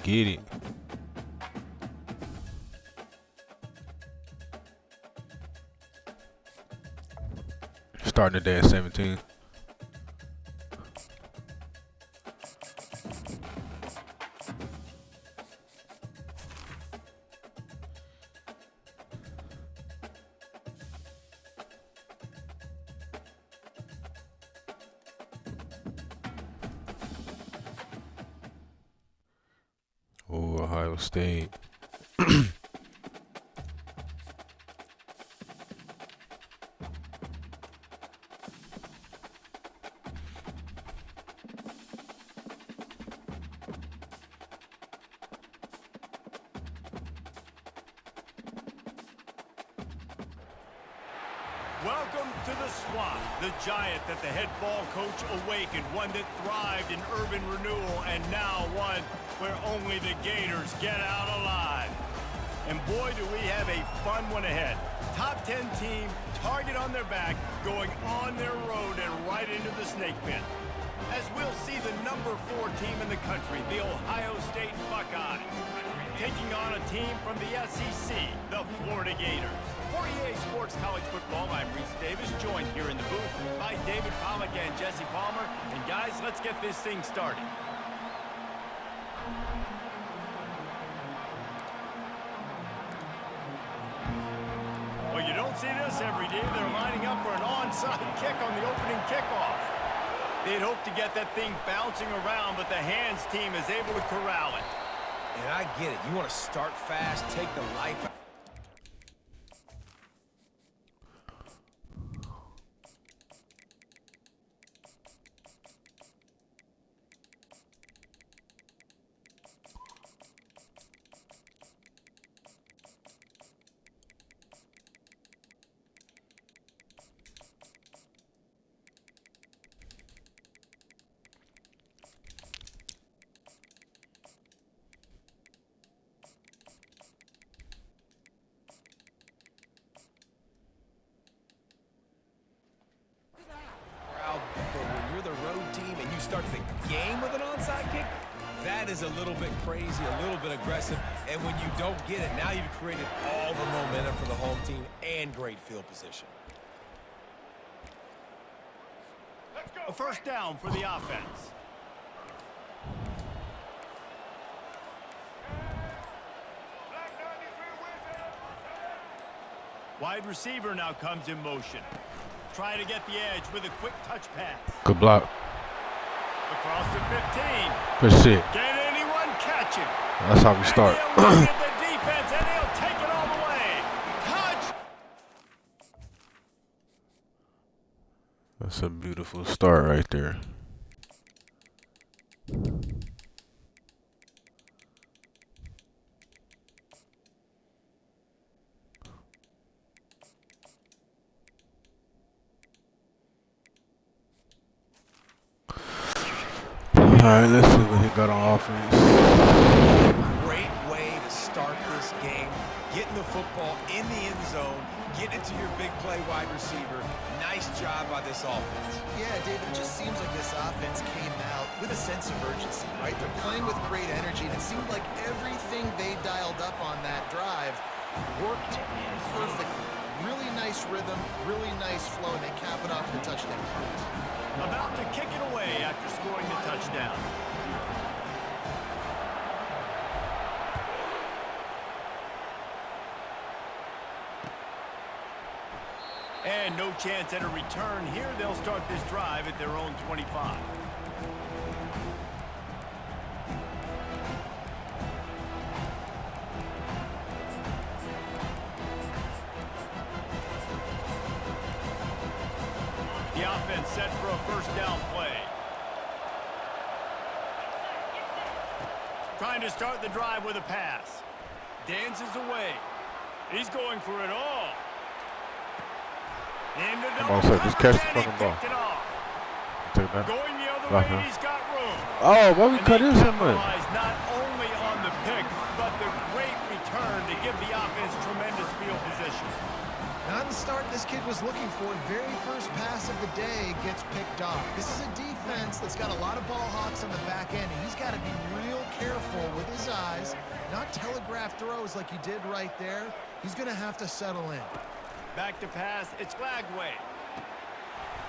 get it. Starting the day at 17. Oh, Ohio State. Welcome to the swamp, the giant that the head ball coach awakened, one that thrived in urban renewal, and now one where only the Gators get out alive. And boy, do we have a fun one ahead. Top 10 team, target on their back, going on their road and right into the snake pit. As we'll see the number 4 team in the country, the Ohio State Buckeyes, taking on a team from the SEC, the Florida Gators. For EA Sports College Football, I'm Reese Davis, joined here in the booth by David Pollack and Jesse Palmer. And guys, let's get this thing started. Well, you don't see this every day. They're lining up for an onside kick on the opening kickoff. They'd hope to get that thing bouncing around, but the hands team is able to corral it. And I get it. You want to start fast, take the life out. Start the game with an onside kick, that is a little bit crazy, a little bit aggressive, and when you don't get it, now you've created all the momentum for the home team and great field position. A first down for the offense. Wide receiver now comes in motion. Trying to get the edge with a quick touch pass. Good block. Across the 15. Good shit. Can anyone catch him? That's how we start. And they'll look at the defense, and they'll take it all the way. Touch! That's a beautiful start right there. All right, let's see what he got on offense. Great way to start this game. Getting the football in the end zone, getting it to your big play wide receiver. Nice job by this offense. Yeah, David, it just seems like this offense came out with a sense of urgency, right? They're playing with great energy, and it seemed like everything they dialed up on that drive worked perfectly. Really nice rhythm, really nice flow, and they cap it off with a touchdown. About to kick it away after scoring the touchdown. And no chance at a return here. They'll start this drive at their own 25. The offense set for a first down play. Trying to start the drive with a pass. Dances away. He's going for it all. Into Come on, sir. Just catch the fucking ball. Take that. Going the other way, he's got room. Oh, why we cut in so much? Not only on the pick, quick, but the great return to give the offense tremendous field position. Not the start this kid was looking for. Very first pass of the day gets picked off. This is a defense that's got a lot of ball hawks on the back end, and he's got to be real careful with his eyes, not telegraph throws like he did right there. He's going to have to settle in. Back to pass, it's Lagway.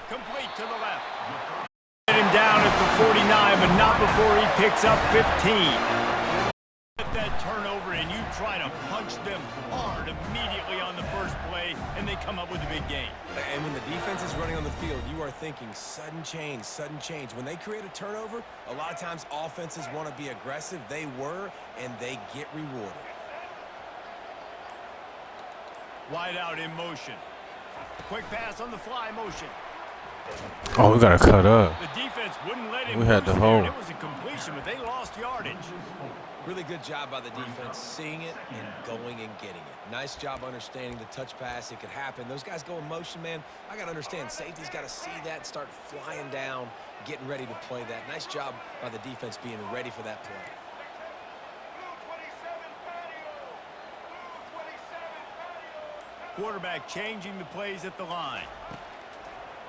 Complete to the left. Get him down at the 49, but not before he picks up 15. That turnover, and you try to punch them hard immediately on the first play, and they come up with a big gain. And when the defense is running on the field, you are thinking sudden change, sudden change. When they create a turnover, a lot of times offenses want to be aggressive. They were, and they get rewarded. Wide out in motion. Quick pass on the fly motion. Oh, we got to cut up. The defense wouldn't let him. We had the there, hole. and it was a completion, but they lost yardage. Really good job by the defense, seeing it and going and getting it. Nice job understanding the touch pass. It could happen. Those guys go in motion, man. I got to understand. Safety's got to see that and start flying down, getting ready to play that. Nice job by the defense being ready for that play. Quarterback changing the plays at the line.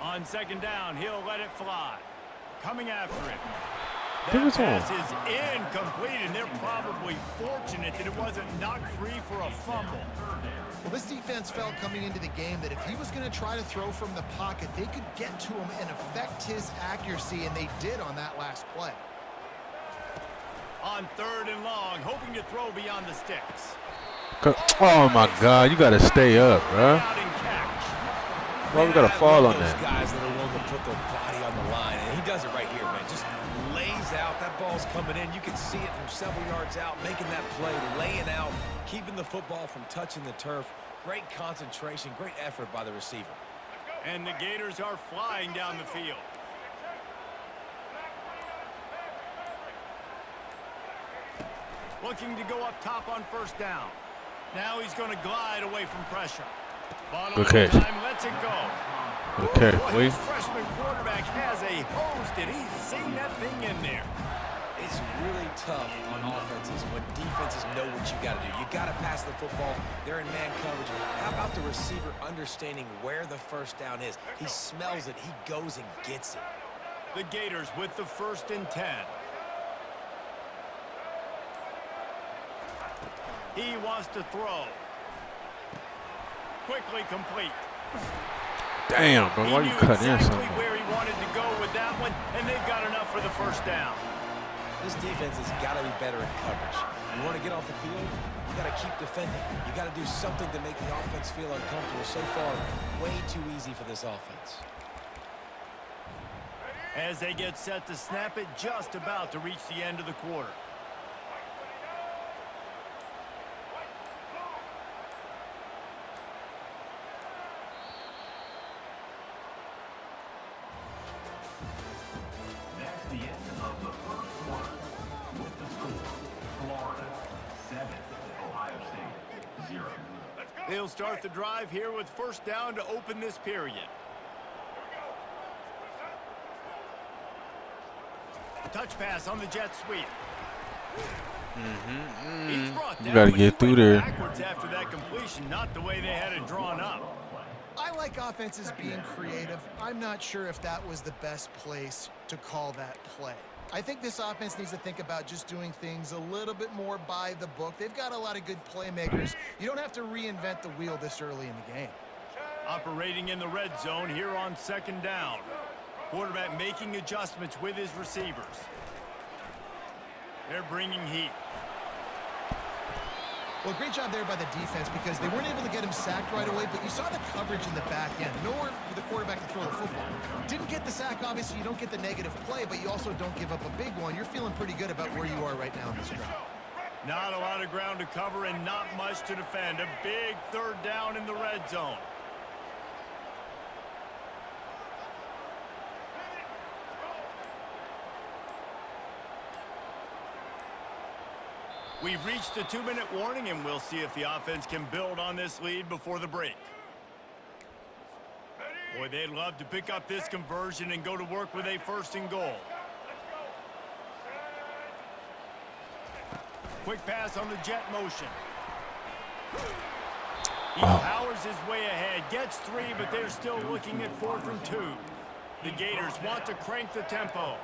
On second down, he'll let it fly. Coming after it. That pass is incomplete, and they're probably fortunate that it wasn't knocked free for a fumble. Well, this defense felt coming into the game that if he was going to try to throw from the pocket, they could get to him and affect his accuracy, and they did on that last play. On third and long, hoping to throw beyond the sticks. Oh, my God. You got to stay up, bro. Why we got to fall on that? Guys that are willing to put their body on the line, and he does it right here, man. Just lays out. That ball's coming in. You can see it from several yards out, making that play, laying out, keeping the football from touching the turf. Great concentration, great effort by the receiver. And the Gators are flying down the field. Looking to go up top on first down. Now he's going to glide away from pressure. Good catch. Time lets it go. Okay, Boy, this freshman quarterback has a hose. Did he sing that thing in there? It's really tough on offenses when defenses know what you got to do. You got to pass the football. They're in man coverage. How about the receiver understanding where the first down is? He smells it. He goes and gets it. The Gators with the 1st and 10. He wants to throw. Quickly complete. Damn, bro. Why you cut in exactly something? where he wanted to go with that one, and they've got enough for the first down. This defense has got to be better in coverage. You want to get off the field, you got to keep defending. You got to do something to make the offense feel uncomfortable. So far, way too easy for this offense. As they get set to snap it, just about to reach the end of the quarter. They'll start the drive here with first down to open this period. Touch pass on the jet sweep. You got to get through there. Backwards after that completion, not the way they had it drawn up. I like offenses being creative. I'm not sure if that was the best place to call that play. I think this offense needs to think about just doing things a little bit more by the book. They've got a lot of good playmakers. You don't have to reinvent the wheel this early in the game. Operating in the red zone here on second down. Quarterback making adjustments with his receivers. They're bringing heat. Well, great job there by the defense because they weren't able to get him sacked right away, but you saw the coverage in the back end. Nowhere for the quarterback to throw the football. Didn't get the sack, obviously. You don't get the negative play, but you also don't give up a big one. You're feeling pretty good about where you are right now in this drive. Not a lot of ground to cover and not much to defend. A big third down in the red zone. We've reached the 2-minute warning, and we'll see if the offense can build on this lead before the break. Boy, they'd love to pick up this conversion and go to work with a 1st and goal. Quick pass on the jet motion. He powers his way ahead, gets 3, but they're still looking at 4th and 2. The Gators want to crank the tempo.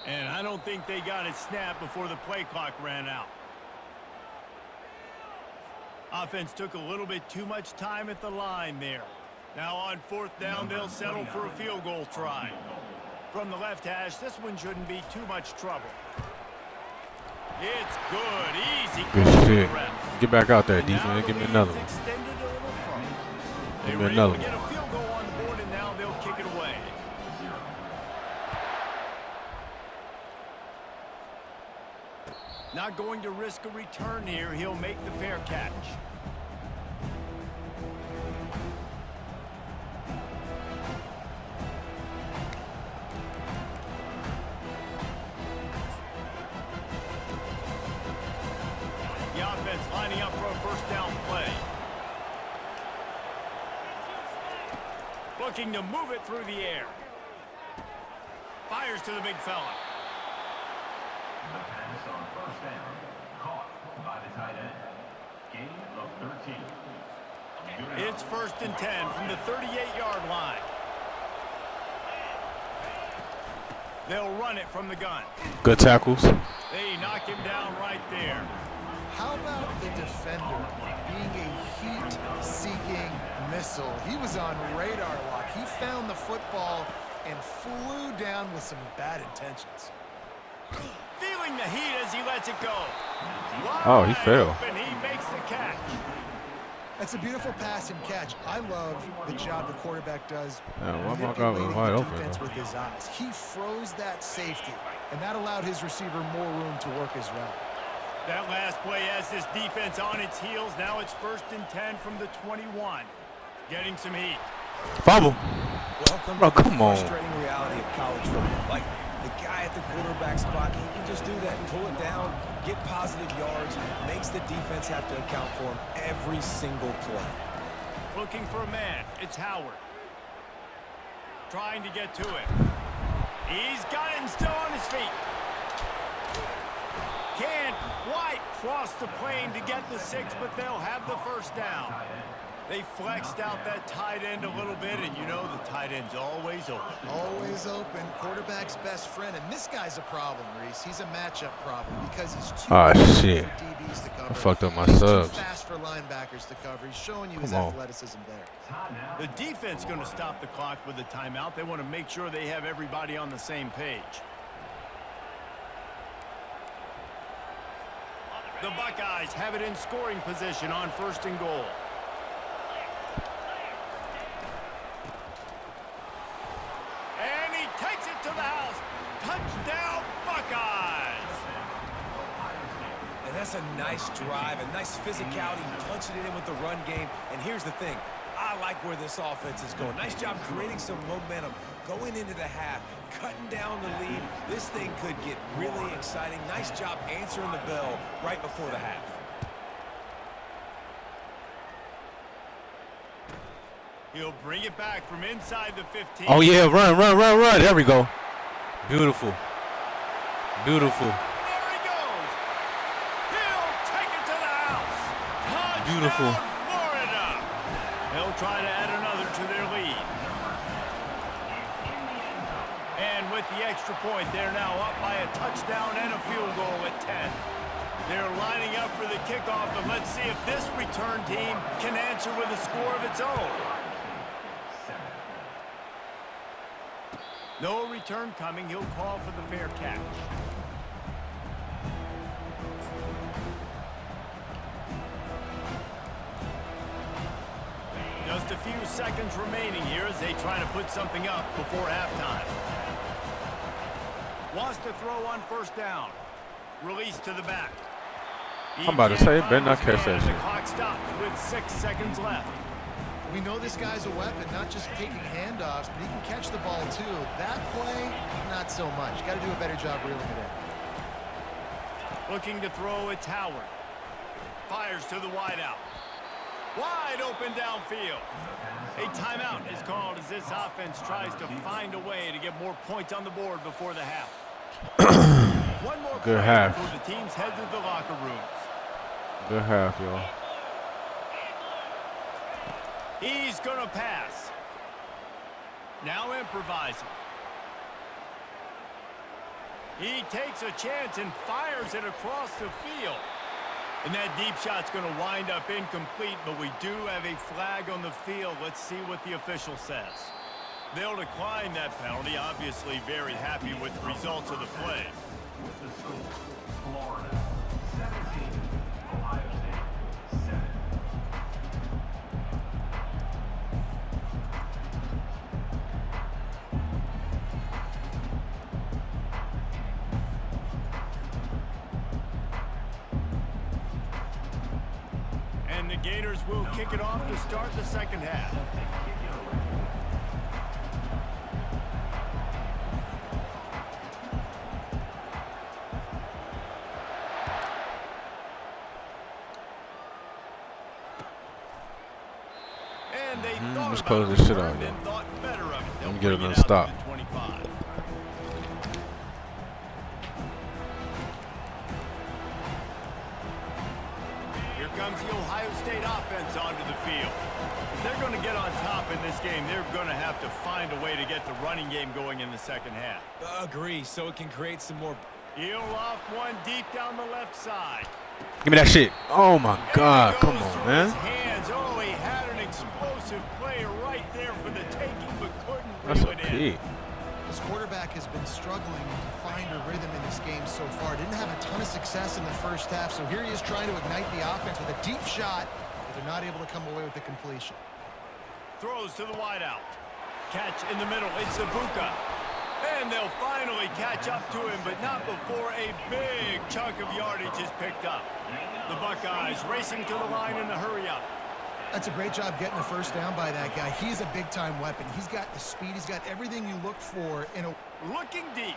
And I don't think they got it snapped before the play clock ran out. Offense took a little bit too much time at the line there. Now on 4th down, they'll settle for a field goal try. From the left hash, this one shouldn't be too much trouble. It's good. Easy. Good shit. Get back out there, defense. Give me another one. Give me another one. Get a field goal on the board, and now they'll kick it away. Not going to risk a return here. He'll make the fair catch. The offense lining up for a first down play. Looking to move it through the air. Fires to the big fella. The pass on first down, caught by the tight end. Gain of 13. It's 1st and 10 from the 38-yard line. They'll run it from the gun. Good tackles. They knock him down right there. How about the defender being a heat-seeking missile? He was on radar lock. He found the football and flew down with some bad intentions. Feeling the heat as he lets it go. Oh, he fell. And he makes the catch. That's a beautiful pass and catch. I love the job the quarterback does manipulating the open, defense though. with his eyes. He froze that safety, and that allowed his receiver more room to work his route. That last play has this defense on its heels. Now it's 1st and 10 from the 21. Getting some heat. Fumble. Welcome Bro, to the come on. frustrating reality of college football. Like, the guy at the quarterback spot, he can just do that, pull it down, get positive yards, makes the defense have to account for him every single play. Looking for a man. It's Howard. Trying to get to it. He's got it and still on his feet. Can't quite cross the plane to get the 6, but they'll have the first down. They flexed out that tight end a little bit, and you know the tight end's always open. Always open, quarterback's best friend, and this guy's a problem, Reese. He's a matchup problem because he's too fast shit. for DBs to cover. I fucked up my He's subs. too fast for linebackers to cover. He's showing you his Come on. athleticism there. The defense going to stop the clock with a timeout. They want to make sure they have everybody on the same page. The Buckeyes have it in scoring position on 1st and goal. And he takes it to the house. Touchdown, Buckeyes! And that's a nice drive, a nice physicality, punching it in with the run game. And here's the thing, I like where this offense is going. Nice job creating some momentum, going into the half, cutting down the lead. This thing could get really exciting. Nice job answering the bell right before the half. He'll bring it back from inside the 15. Oh, yeah. Run. There we go. Beautiful. Beautiful. There he goes. He'll take it to the house. Touchdown, Beautiful. Florida. They'll try to add another to their lead. And with the extra point, they're now up by a touchdown and a field goal at 10. They're lining up for the kickoff, and let's see if this return team can answer with a score of its own. No return coming. He'll call for the fair catch. Just a few seconds remaining here as they try to put something up before halftime. Wants to throw on 1st down. Release to the back. I'm about to say, better not catch that The shit. clock stops with 6 seconds left. We know this guy's a weapon, not just taking handoffs, but he can catch the ball too. That play, not so much. Got to do a better job reeling it in. Looking to throw, it's Howard. Fires to the wideout. Wide open downfield. A timeout is called as this offense tries to find a way to get more points on the board before the half. One more Good play half. before the teams head to the locker rooms. Good half, y'all. He's going to pass. Now improvising. He takes a chance and fires it across the field. And that deep shot's going to wind up incomplete, but we do have a flag on the field. Let's see what the official says. They'll decline that penalty. Obviously very happy with the results of the play. With the score, Florida 17, Ohio State 7. And the Gators will kick it off to start the second half. And they thought let's about close the this shit return out, yo. and thought better of it. They'll Let me get bring it another out to stop. the 25. Here comes the Ohio State offense onto the field. If they're going to get on top in this game, they're going to have to find a way to get the running game going in the second half. Agree, so it can create some more. He'll loft one deep down the left side. Give me that shit. Oh my God, And he come goes on, through man. his hands. Oh, he had an explosive play right there for the taking, but couldn't That's reel a it in. P. This quarterback has been struggling to find a rhythm in this game so far. Didn't have a ton of success in the first half, so here he is trying to ignite the offense with a deep shot, but they're not able to come away with the completion. Throws to the wideout. Catch in the middle. It's Ibuka. And they'll finally catch up to him, but not before a big chunk of yardage is picked up. The Buckeyes racing to the line in a hurry-up. That's a great job getting a first down by that guy. He's a big-time weapon. He's got the speed. He's got everything you look for in a... Looking deep.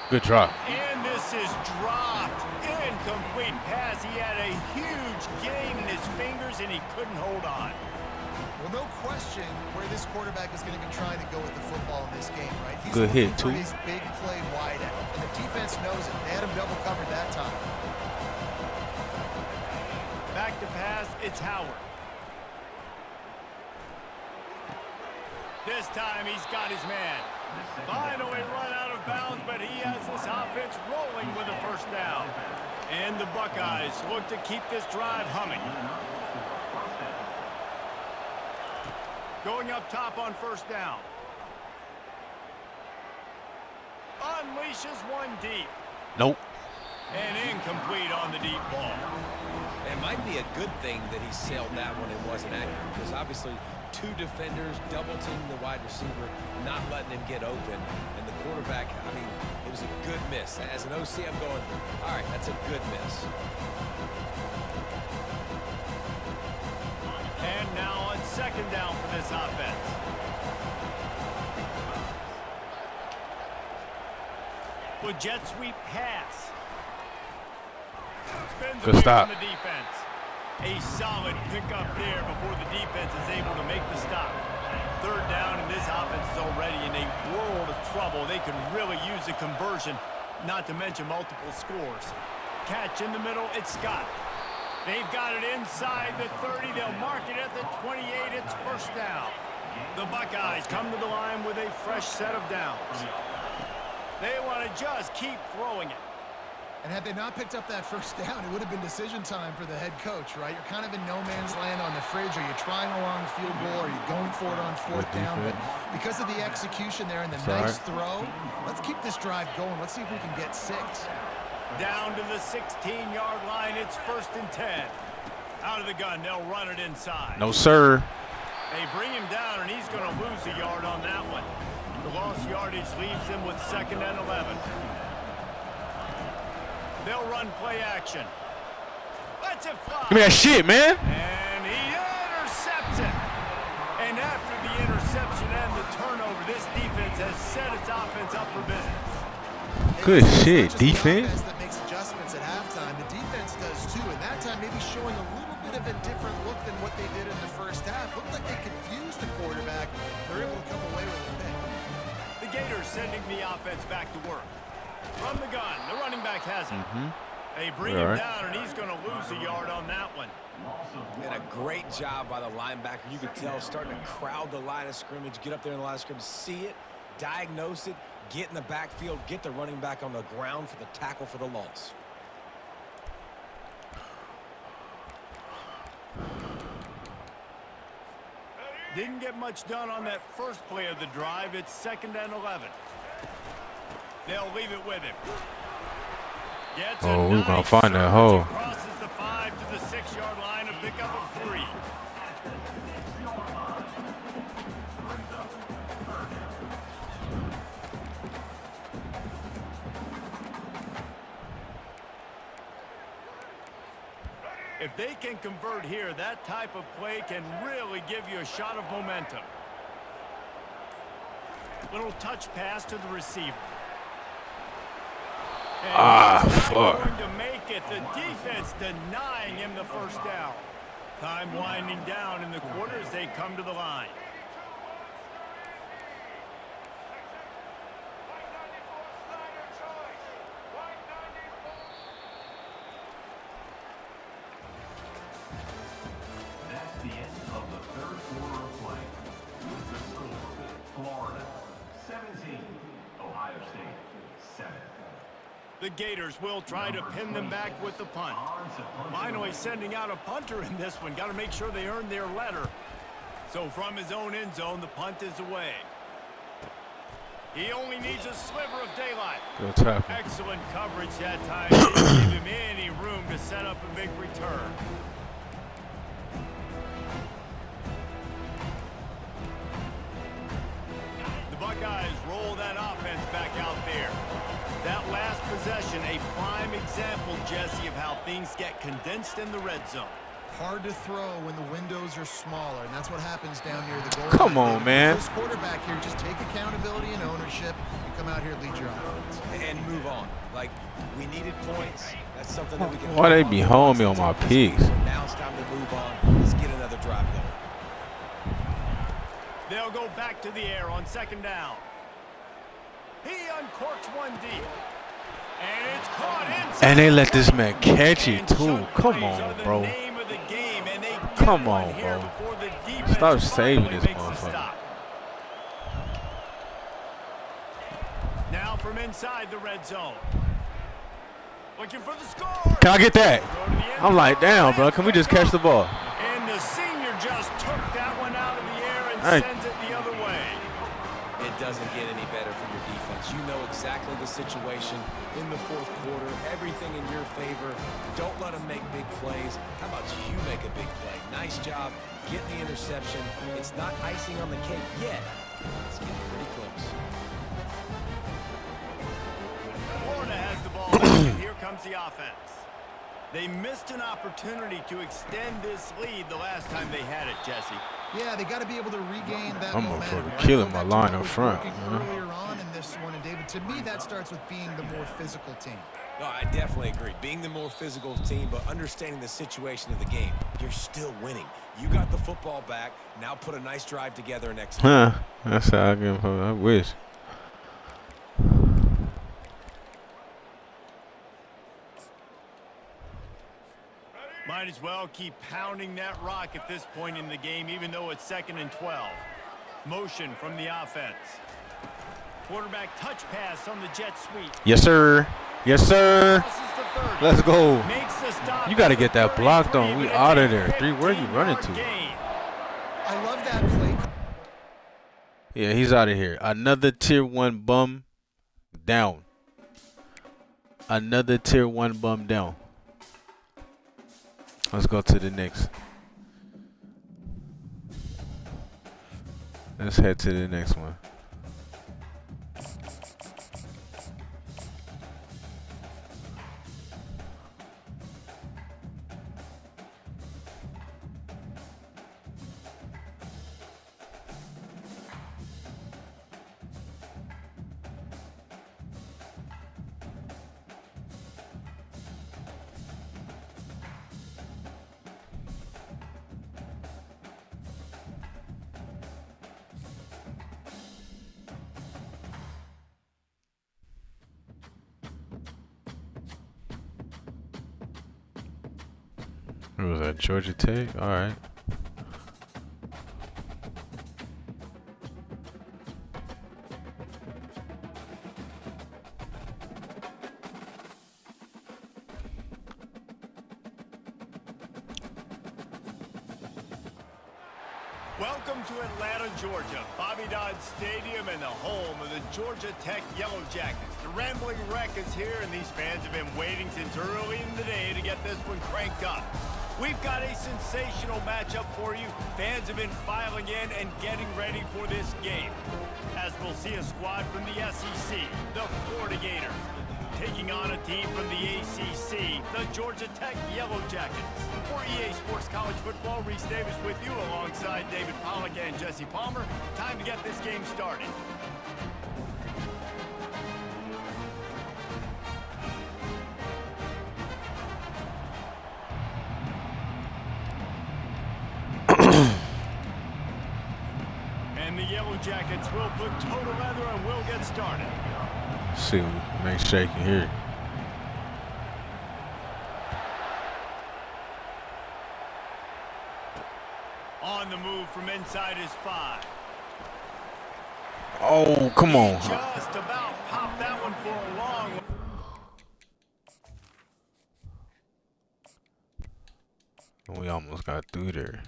Good drop. And this is dropped. Incomplete pass. He had a huge gain in his fingers, and he couldn't hold on. Well, no question where this quarterback is going to be trying to go with the football in this game, right? He's Good looking hit, for too. his big play wide out, and the defense knows it. They had him double covered that time. Back to pass, it's Howard. This time he's got his man. Finally run out of bounds, but he has this offense rolling with a first down. And the Buckeyes look to keep this drive humming. Going up top on first down. Unleashes one deep. Nope. And incomplete on the deep ball. It might be a good thing that he sailed that one and wasn't accurate, because obviously two defenders double teaming the wide receiver, not letting him get open, and the quarterback, I mean, it was a good miss. As an OC, I'm going, all right, that's a good miss. And now on second down for this offense. With jet sweep pass. Spins Good away stop. from the defense. A solid pickup there before the defense is able to make the stop. Third down, and this offense is already in a world of trouble. They can really use a conversion, not to mention multiple scores. Catch in the middle, it's Scott. They've got it inside the 30. They'll mark it at the 28. It's first down. The Buckeyes come to the line with a fresh set of downs. They want to just keep throwing it. And had they not picked up that first down, it would have been decision time for the head coach, right? You're kind of in no man's land on the fridge. Are you trying a long field goal? Are you going for it on fourth down? But because of the execution there and the nice throw, let's keep this drive going. Let's see if we can get 6. Down to the 16-yard line. It's 1st and 10. Out of the gun, they'll run it inside. No, sir. They bring him down, and he's going to lose a yard on that one. The lost yardage leaves them with 2nd and 11. They'll run play action. Let's it fly. Give me that shit, man. And he That's it. And after the interception and the turnover, this defense has set its offense up for business. Good It's shit, not just the defense. offense that makes adjustments at halftime. The defense does too, and that time maybe showing a little bit of a different look than what they did in the first half. Looked like they confused the quarterback. They're able to come away with a pick. The Gators sending the offense back to work. From the gun, the running back has it. They bring him down, and he's going to lose a yard on that one. And a great job by the linebacker. You could tell starting to crowd the line of scrimmage, get up there in the line of scrimmage, see it, diagnose it, get in the backfield, get the running back on the ground for the tackle for the loss. Didn't get much done on that first play of the drive. It's 2nd and 11. They'll leave it with him. Gets Oh, we're gonna nice find that surge. hole. Crosses the 5 to the 6-yard line, a pickup of 3. If they can convert here, that type of play can really give you a shot of momentum. Little touch pass to the receiver. And he's not fuck. going to make it. The defense denying him the first down. Time winding down in the quarter as they come to the line. That's the end of the third quarter of play. With the score, Florida 17, Ohio State 7. The Gators will try to pin them back with the punt. Finally sending out a punter in this one. Got to make sure they earn their letter. So from his own end zone, the punt is away. He only needs a sliver of daylight. Good tackle. Excellent coverage that time. Didn't give him any room to set up a big return. The Buckeyes roll that offense back out there. That last possession, a prime example, Jesse, of how things get condensed in the red zone. Hard to throw when the windows are smaller, and that's what happens down near the goal Come line. on, man. This quarterback here, just take accountability and ownership and come out here and lead your offense. And move on. Like, we needed points. That's something that we can... Why they be homie on my picks? Now it's time to move on. Let's get another drive going. They'll go back to the air on 2nd down. He uncorks one deep. And it's caught inside. And they let this man catch it too. Come on, bro. Come on, bro. Stop saving this motherfucker. Now from inside the red zone. Looking for the score. Can I get that? I'm like, damn, bro. Can we just catch the ball? And the senior just took that one out of the air and Hey. sends it the other way. It doesn't get any better for your defense. You know exactly the situation in the fourth quarter. Everything in your favor. Don't let them make big plays. How about you make a big play? Nice job getting the interception. It's not icing on the cake yet. It's getting pretty close. Florida has the ball back, and here comes the offense. They missed an opportunity to extend this lead the last time they had it, Jesse. Yeah, they got to be able to regain that I'm momentum. motherfucking right? killing Going my back to line what up was front, working man. Earlier on in this one, and David, to me, that starts with being the more physical team. No, I definitely agree. Being the more physical team, but understanding the situation of the game. You're still winning. You got the football back. Now put a nice drive together and execute. Huh. That's how I give him. I wish. Might as well keep pounding that rock at this point in the game, even though it's 2nd and 12. Motion from the offense. Quarterback touch pass on the jet sweep. Yes, sir. Yes, sir. Crosses the 30. Let's go. Makes the stop You got to at get the that blocked 33, on. We but it's out a of there. 3, where you running 15-yard to? gain. I love that play. Yeah, he's out of here. Another tier 1 bum down. Another tier 1 bum down. Let's go to the next. Let's head to the next one. It was at Georgia Tech. All right. Welcome to Atlanta, Georgia, Bobby Dodd Stadium and the home of the Georgia Tech Yellow Jackets. The Rambling Wreck is here, and these fans have been waiting since early in the day to get this one cranked up. We've got a sensational matchup for you. Fans have been filing in and getting ready for this game. As we'll see a squad from the SEC, the Florida Gators, taking on a team from the ACC, the Georgia Tech Yellow Jackets. For EA Sports College Football, Reese Davis with you alongside David Pollack and Jesse Palmer. Time to get this game started. And the Yellow Jackets will put total leather and we'll get started. See what we can make shaking here. On the move from inside his 5. Oh, come on. Just about popped that one for a long one. We almost got through there.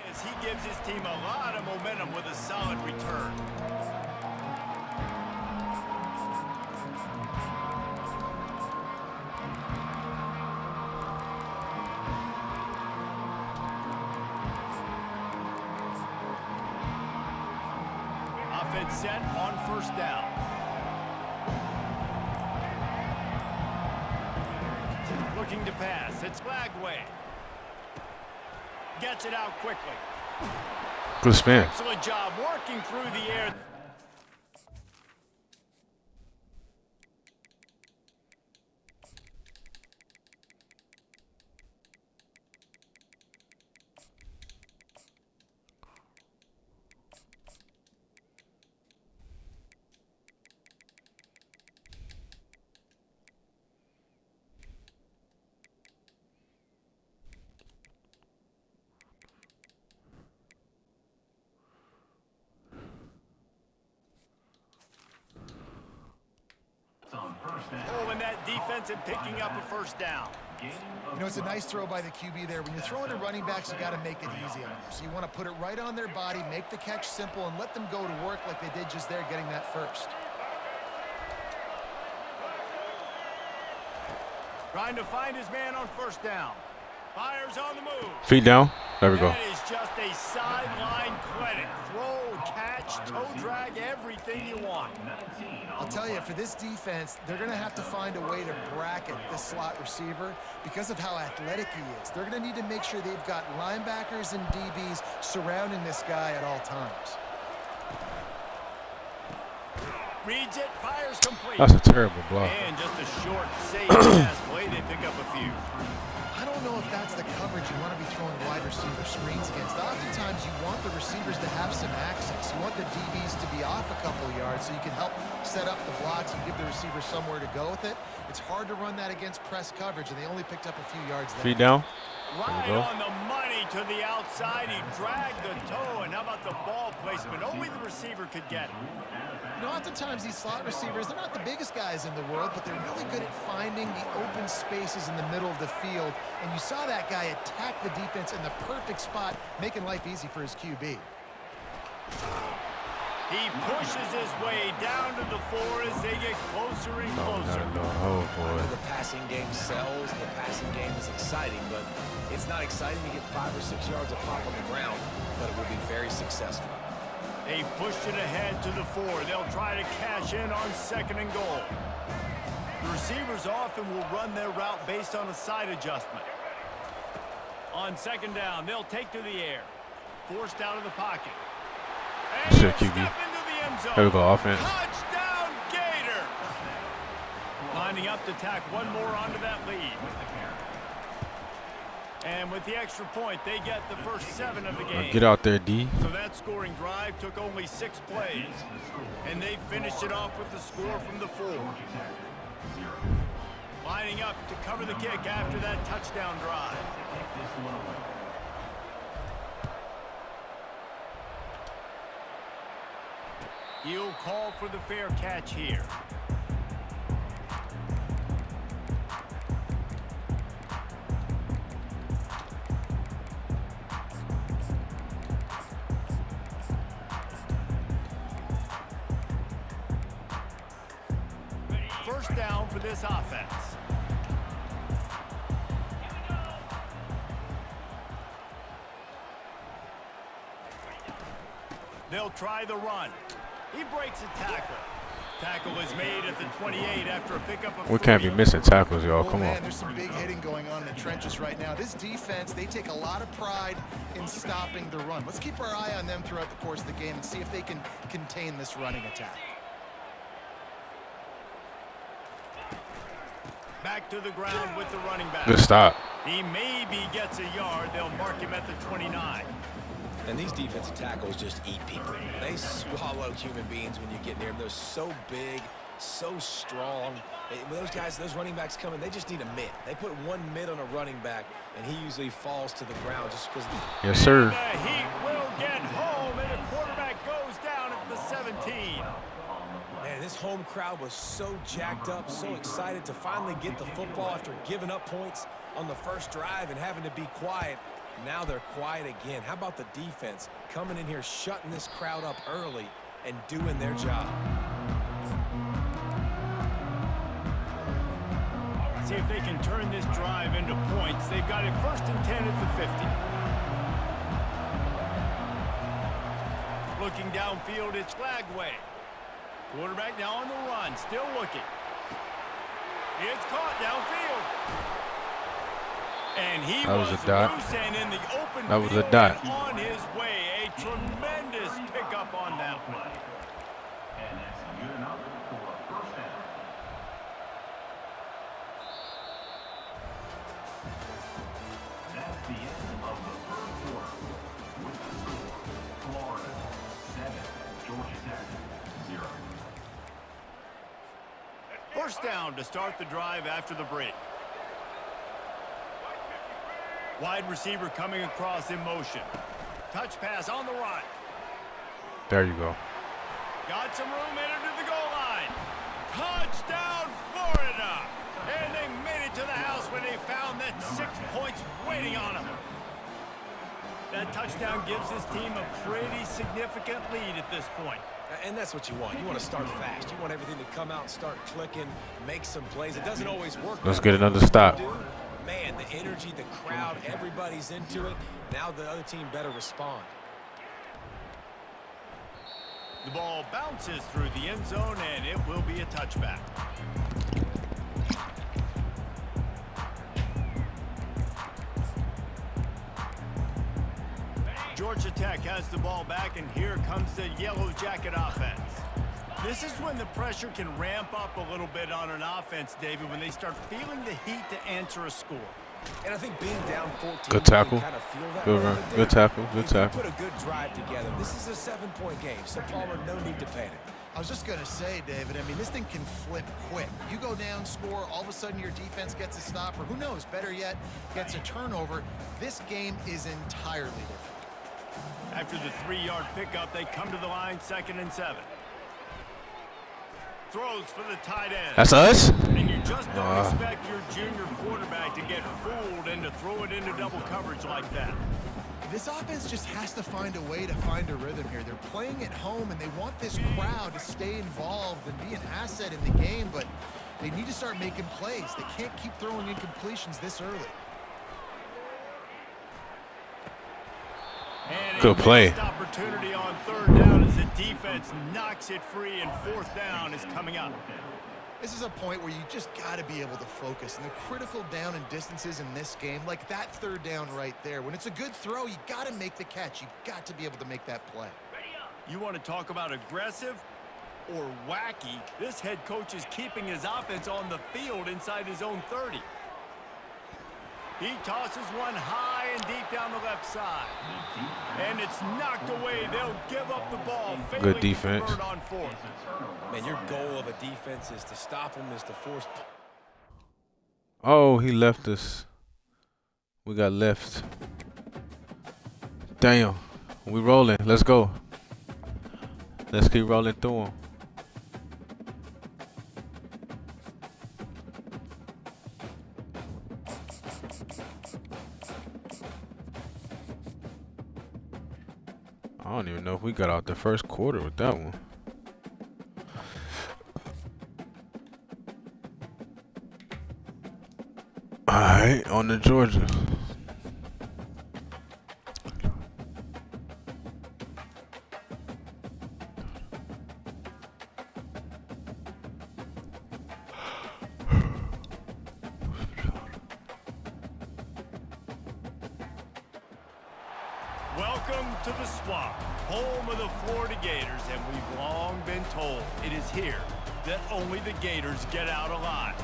As he gives his team a lot of momentum with a solid return. Offense set on first down. Looking to pass. It's Flagway. Gets it out quickly. Good spin. Excellent job working through the air. Pulling that defense and picking up a first down. You know, it's a nice throw by the QB there. When you're throwing to running backs, you got to make it easy on them. So you want to put it right on their body, make the catch simple, and let them go to work like they did just there, getting that first. Trying to find his man on first down. Fires on the move. Feet down. There we go. That is just a sideline clinic. Throw, catch, toe drag, everything you want. I'll tell you, for this defense, they're going to have to find a way to bracket this slot receiver because of how athletic he is. They're going to need to make sure they've got linebackers and DBs surrounding this guy at all times. Reads it, fires complete. That's a terrible block. And just a short, safe pass play. They pick up a few. I don't know if that's the coverage you want to be throwing wide receiver screens against. Oftentimes, you want the receivers to have some access. You want the DBs to be off a couple yards so you can help set up the blocks and give the receiver somewhere to go with it. It's hard to run that against press coverage, and they only picked up a few yards there. Feet down. Right on the money to the outside. He dragged the toe, and how about the ball placement? Only the receiver could get it. You know, oftentimes these slot receivers, they're not the biggest guys in the world, but they're really good at finding the open spaces in the middle of the field. And you saw that guy attack the defense in the perfect spot, making life easy for his QB. He pushes his way down to the 4 as they get closer and closer. The passing game sells, the passing game is exciting, but it's not exciting to get 5 or 6 yards of pop on the ground, but it will be very successful. They pushed it ahead to the 4. They'll try to cash in on 2nd and goal. The receivers often will run their route based on a side adjustment. On second down, they'll take to the air. Forced out of the pocket. And Shit, QB. step into the end zone. Here we go, offense. Touchdown, Gators! Lining up to tack one more onto that lead. And with the extra point, they get the first 7 of the game. Get out there, D. So that scoring drive took only 6 plays. And they finished it off with the score from the 4. Lining up to cover the kick after that touchdown drive. He'll call for the fair catch here. First down for this offense. They'll try the run. He breaks a tackle. Tackle is made at the 28 after a pickup of We can't be missing tackles, y'all. Come man, on. there's some big hitting going on in the trenches right now. This defense, they take a lot of pride in stopping the run. Let's keep our eye on them throughout the course of the game and see if they can contain this running attack. Back to the ground with the running back. Good stop. He maybe gets a yard. They'll mark him at the 29. And these defensive tackles just eat people. They swallow human beings when you get near them. They're so big, so strong. When those guys, those running backs come in, they just need a mid. They put one mid on a running back, and he usually falls to the ground just because. Yes, sir. The Heat will get home, and the quarterback goes down at the 17. Man, this home crowd was so jacked up, so excited to finally get the football after giving up points on the first drive and having to be quiet. Now they're quiet again. How about the defense coming in here, shutting this crowd up early and doing their job? See if they can turn this drive into points. They've got it 1st and 10 at the 50. Looking downfield, it's Flagway. Quarterback now on the run, still looking. It's caught downfield. And he was a dot. loose and in the open That was a field dot. and on his way. A tremendous pickup on that one. And that's good enough for a first down. That's the end of the first quarter. With the score, Florida 7, Georgia Tech 0. First down to start the drive after the break. Wide receiver coming across in motion. Touch pass on the run. There you go. Got some room, entered to the goal line. Touchdown, Florida! And they made it to the house when they found that 6 points waiting on them. That touchdown gives this team a pretty significant lead at this point. And that's what you want. You want to start fast. You want everything to come out and start clicking, make some plays. It doesn't always work. Let's get another stop. Man, the energy, the crowd, everybody's into it. Now the other team better respond. The ball bounces through the end zone, and it will be a touchback. Georgia Tech has the ball back, and here comes the Yellow Jacket offense. This is when the pressure can ramp up a little bit on an offense, David, when they start feeling the heat to answer a score. And I think being down 14, Good tackle. kind of feel that Good way, run. but Good tackle. Good if you tackle. put a good drive together. This is a 7-point game, so Palmer, no need to panic. I was just going to say, David, I mean, this thing can flip quick. You go down, score, all of a sudden your defense gets a stop, or who knows, better yet, gets a turnover. This game is entirely different. After the 3-yard pickup, they come to the line, 2nd and 7. Throws for the tight end. That's us? And you just don't expect your junior quarterback to get fooled and to throw it into double coverage like that. This offense just has to find a way to find a rhythm here. They're playing at home, and they want this crowd to stay involved and be an asset in the game, but they need to start making plays. They can't keep throwing incompletions this early. And good play. Opportunity on 3rd down as the defense knocks it free, and 4th down is coming up. This is a point where you just got to be able to focus. And the critical down and distances in this game, like that third down right there, when it's a good throw, you got to make the catch. You got to be able to make that play. You want to talk about aggressive or wacky? This head coach is keeping his offense on the field inside his own 30. He tosses one high and deep down the left side. And it's knocked away. They'll give up the ball. Good defense. On fourth. Man, your goal of a defense is to stop them, is to force. Oh, he left us. We got left. Damn. We rolling. Let's go. Let's keep rolling through them. I don't even know if we got out the first quarter with that one. All right, on to Georgia. Welcome to the Swamp, home of the Florida Gators, and we've long been told it is here that only the Gators get out alive.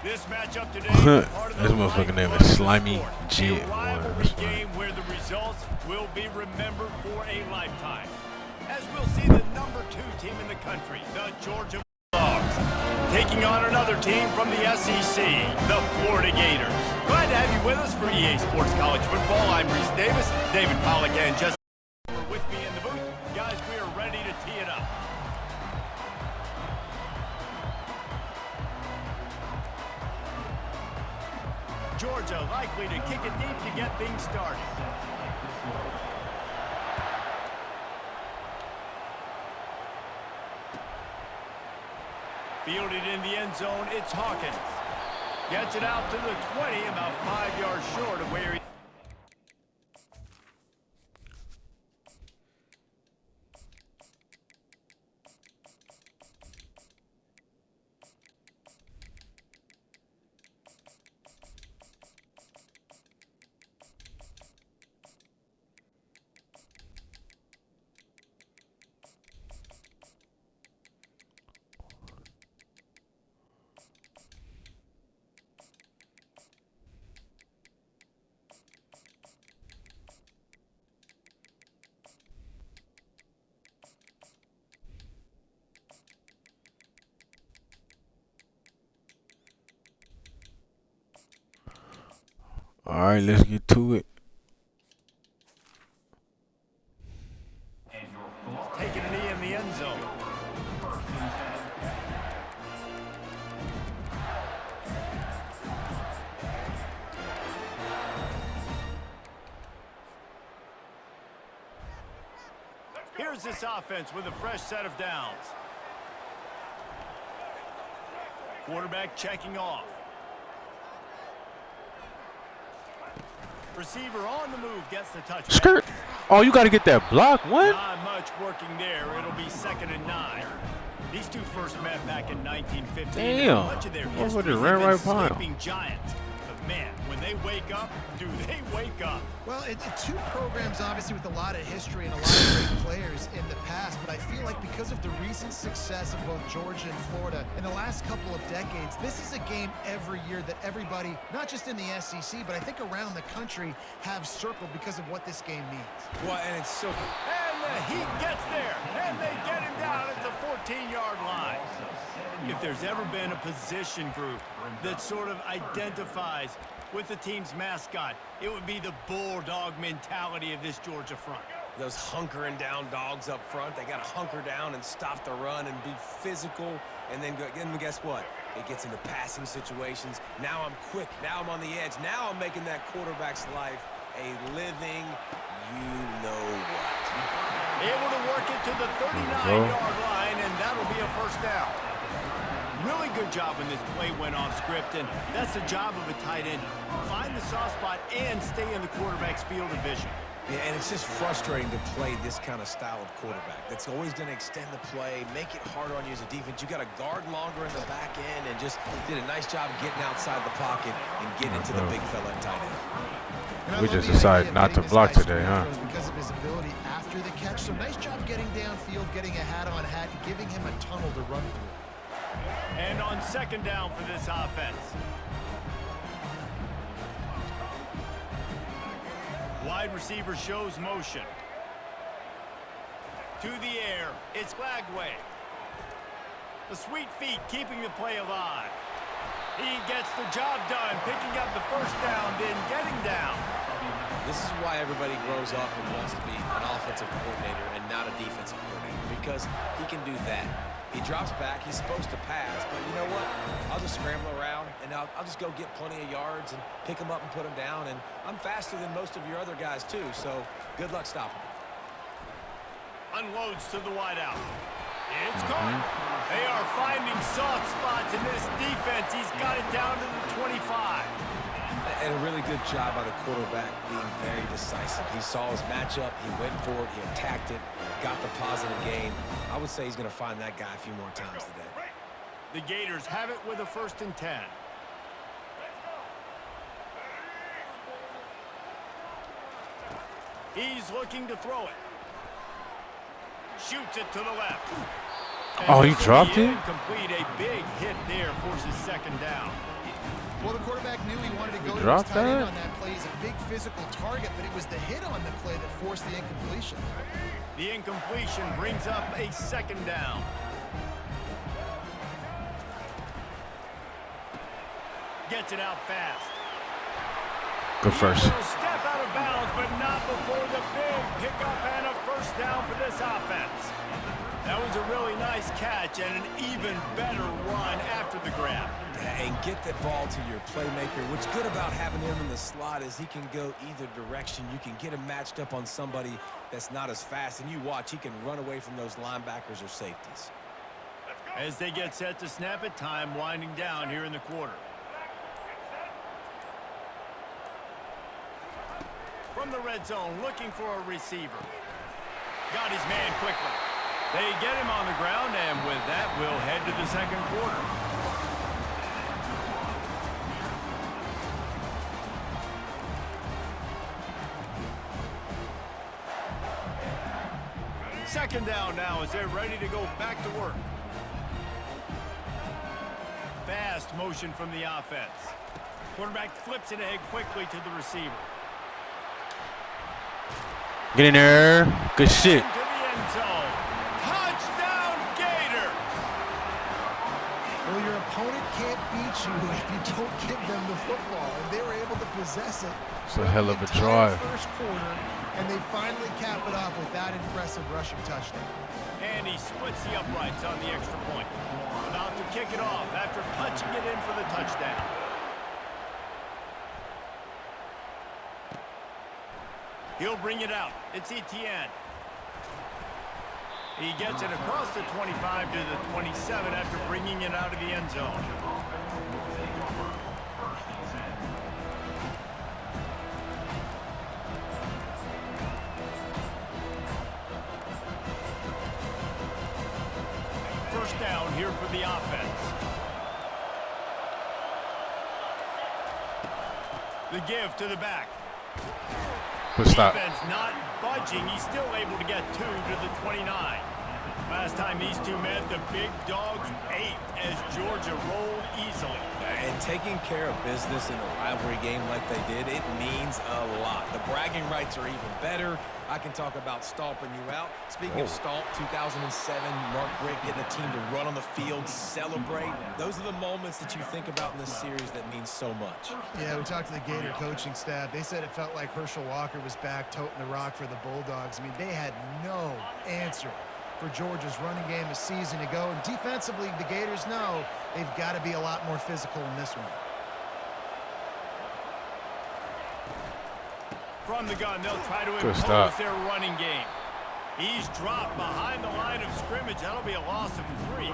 This matchup today is part of the This motherfucking name is Slimy G. a rivalry game where the results will be remembered for a lifetime. As we'll see the number 2 team in the country, the Georgia Bulldogs, taking on another team from the SEC, the Florida Gators. Glad to have you with us for EA Sports College Football. I'm Reese Davis, David Pollack, and just with me in the booth. Guys, we are ready to tee it up. Georgia likely to kick it deep to get things started. Fielded in the end zone, it's Hawkins. Gets it out to the 20, about 5 yards short of where he... All right, let's get to it. Taking a knee in the end zone. Here's this offense with a fresh set of downs. Quarterback checking off. Receiver on the move gets the touchback. Skirt. Oh, you got to get that block. What? Not much working there. It'll be 2nd and 9. These two first met back in 1915. Damn. Much of their Motherfucker history has ran been right behind him. sleeping giants. But man, when they wake up, do they wake up? Well, it's 2 programs, obviously, with a lot of history and a lot of great players in the past, but I feel like because of the recent success of both Georgia and Florida in the last couple of decades, this is a game every year that everybody, not just in the SEC, but I think around the country, have circled because of what this game means. Well, and it's so... And the Heat gets there, and they get him down at the 14-yard line. If there's ever been a position group that sort of identifies with the team's mascot, it would be the bulldog mentality of this Georgia front. Those hunkering down dogs up front, they got to hunker down and stop the run and be physical. And then guess what? It gets into passing situations. Now I'm quick. Now I'm on the edge. Now I'm making that quarterback's life a living you-know-what. Able to work it to the 39-yard line, and that'll be a first down. Really good job when this play went off script, and that's the job of a tight end. Find the soft spot and stay in the quarterback's field of vision. Yeah, and it's just frustrating to play this kind of style of quarterback. That's always going to extend the play, make it harder on you as a defense. You got to guard longer in the back end, and just did a nice job getting outside the pocket and getting to the big fella at tight end. We just decided not to block today, huh? Because of his ability after the catch. So nice job getting downfield, getting a hat-on-hat, and giving him a tunnel to run through. And on second down for this offense. Wide receiver shows motion. To the air, it's Lagway. The sweet feet keeping the play alive. He gets the job done, picking up the first down, then getting down. This is why everybody grows up and wants to be an offensive coordinator and not a defensive coordinator, because he can do that. He drops back, he's supposed to pass, but you know what? I'll just scramble around, and I'll just go get plenty of yards and pick them up and put them down, and I'm faster than most of your other guys too, so good luck stopping him. Unloads to the wideout. It's caught. They are finding soft spots in this defense. He's got it down to the 25. And a really good job by the quarterback being very decisive. He saw his matchup, he went for it, he attacked it, got the positive gain. I would say he's going to find that guy a few more times today. The Gators have it with a 1st and 10. He's looking to throw it. Shoots it to the left. Oh, he dropped it? Complete. A big hit there, forces second down. Well, the quarterback knew he wanted to go to his Dropped tight end that? on that play. He's a big physical target, but it was the hit on the play that forced the incompletion. The incompletion brings up a second down. Gets it out fast. Good first. He'll step out of bounds, but not before the big pickup and a first down for this offense. That was a really nice catch and an even better run after the grab. And get that ball to your playmaker. What's good about having him in the slot is he can go either direction. You can get him matched up on somebody that's not as fast, and you watch, he can run away from those linebackers or safeties. As they get set to snap it, time winding down here in the quarter. From the red zone, looking for a receiver. Got his man quickly. They get him on the ground, and with that, we'll head to the second quarter. Second down now as they're ready to go back to work. Fast motion from the offense. Quarterback flips it ahead quickly to the receiver. Get in there. Good shit. To the end zone. Touchdown, Gator! Well, your opponent can't beat you if you don't give them the football, and they were able to possess it. It's a hell of a drive. First quarter, and they finally cap it off with that impressive rushing touchdown. And he splits the uprights on the extra point. About to kick it off after punching it in for the touchdown. He'll bring it out. It's Etienne. He gets it across the 25 to the 27 after bringing it out of the end zone. First down here for the offense. The give to the back. Good stop. Defense not budging. He's still able to get 2 to the 29. Last time these two met, the big dogs ate as Georgia rolled easily. And taking care of business in a rivalry game like they did, it means a lot. The bragging rights are even better. I can talk about stomping you out. Speaking of stomp, 2007, Mark Richt getting the team to run on the field, celebrate. Those are the moments that you think about in this series that mean so much. Yeah, we talked to the Gator coaching staff. They said it felt like Herschel Walker was back toting the rock for the Bulldogs. I mean, they had no answer for Georgia's running game a season ago. And defensively, the Gators know they've got to be a lot more physical in this one. From the gun, they'll try to impose their running game. He's dropped behind the line of scrimmage. That'll be a loss of 3.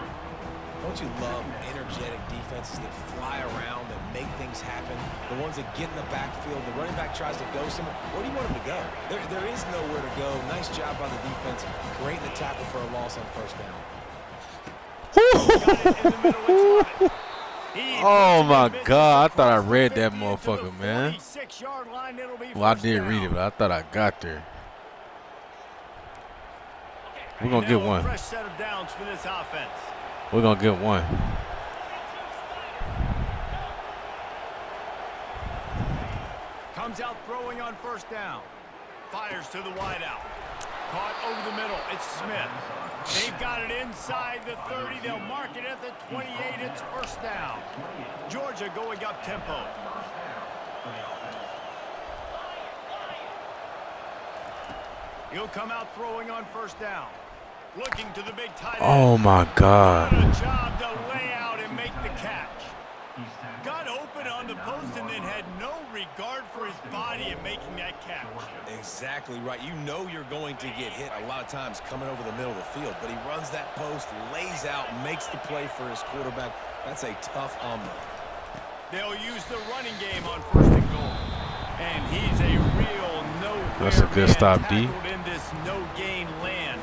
Don't you love energetic defenses that fly around and make things happen? The ones that get in the backfield, the running back tries to go somewhere. Where do you want him to go? There is nowhere to go. Nice job by the defense. Creating the tackle for a loss on first down. Oh my God, I thought I read that motherfucker, man. Well, I did read it, but I thought I got there. We're going to get one. Fresh set of downs for this offense. We're going to get one. Comes out throwing on first down. Fires to the wideout. Caught over the middle. It's Smith. They've got it inside the 30. They'll mark it at the 28. It's first down. Georgia going up tempo. He'll come out throwing on first down. Looking to the big tight end. Oh my God. What a job to lay out and make the catch. Got open on the post and then had no regard for his body in making that catch. Exactly right. You know you're going to get hit a lot of times coming over the middle of the field, but he runs that post, lays out, makes the play for his quarterback. That's a tough hombre. They'll use the running game on first and goal. And he's a real no-where That's a good stop, D. in this no-gain land.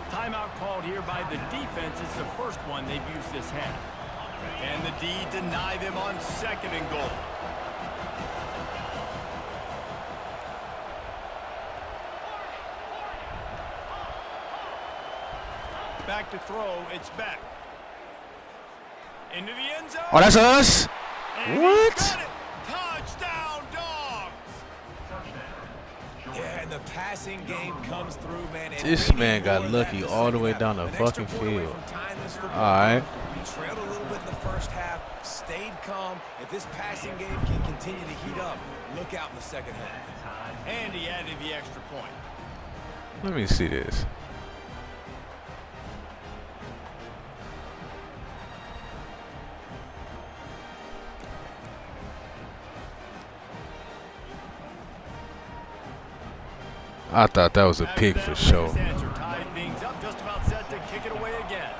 Timeout called here by the defense. It's the first one they've used this half. And the D deny them on second and goal. Back to throw. It's back. Into the end zone. Oh, that's us? And What? he's got it. Touchdown, Dogs. Yeah, and the passing game comes through, man. And This man got lucky all the way down the fucking field. All right. We trailed a little bit in the first half, stayed calm. If this passing game can continue to heat up, look out in the second half. And he added the extra point. Let me see this. I thought that was a pick for sure. Tied things up, just about set to kick it away again.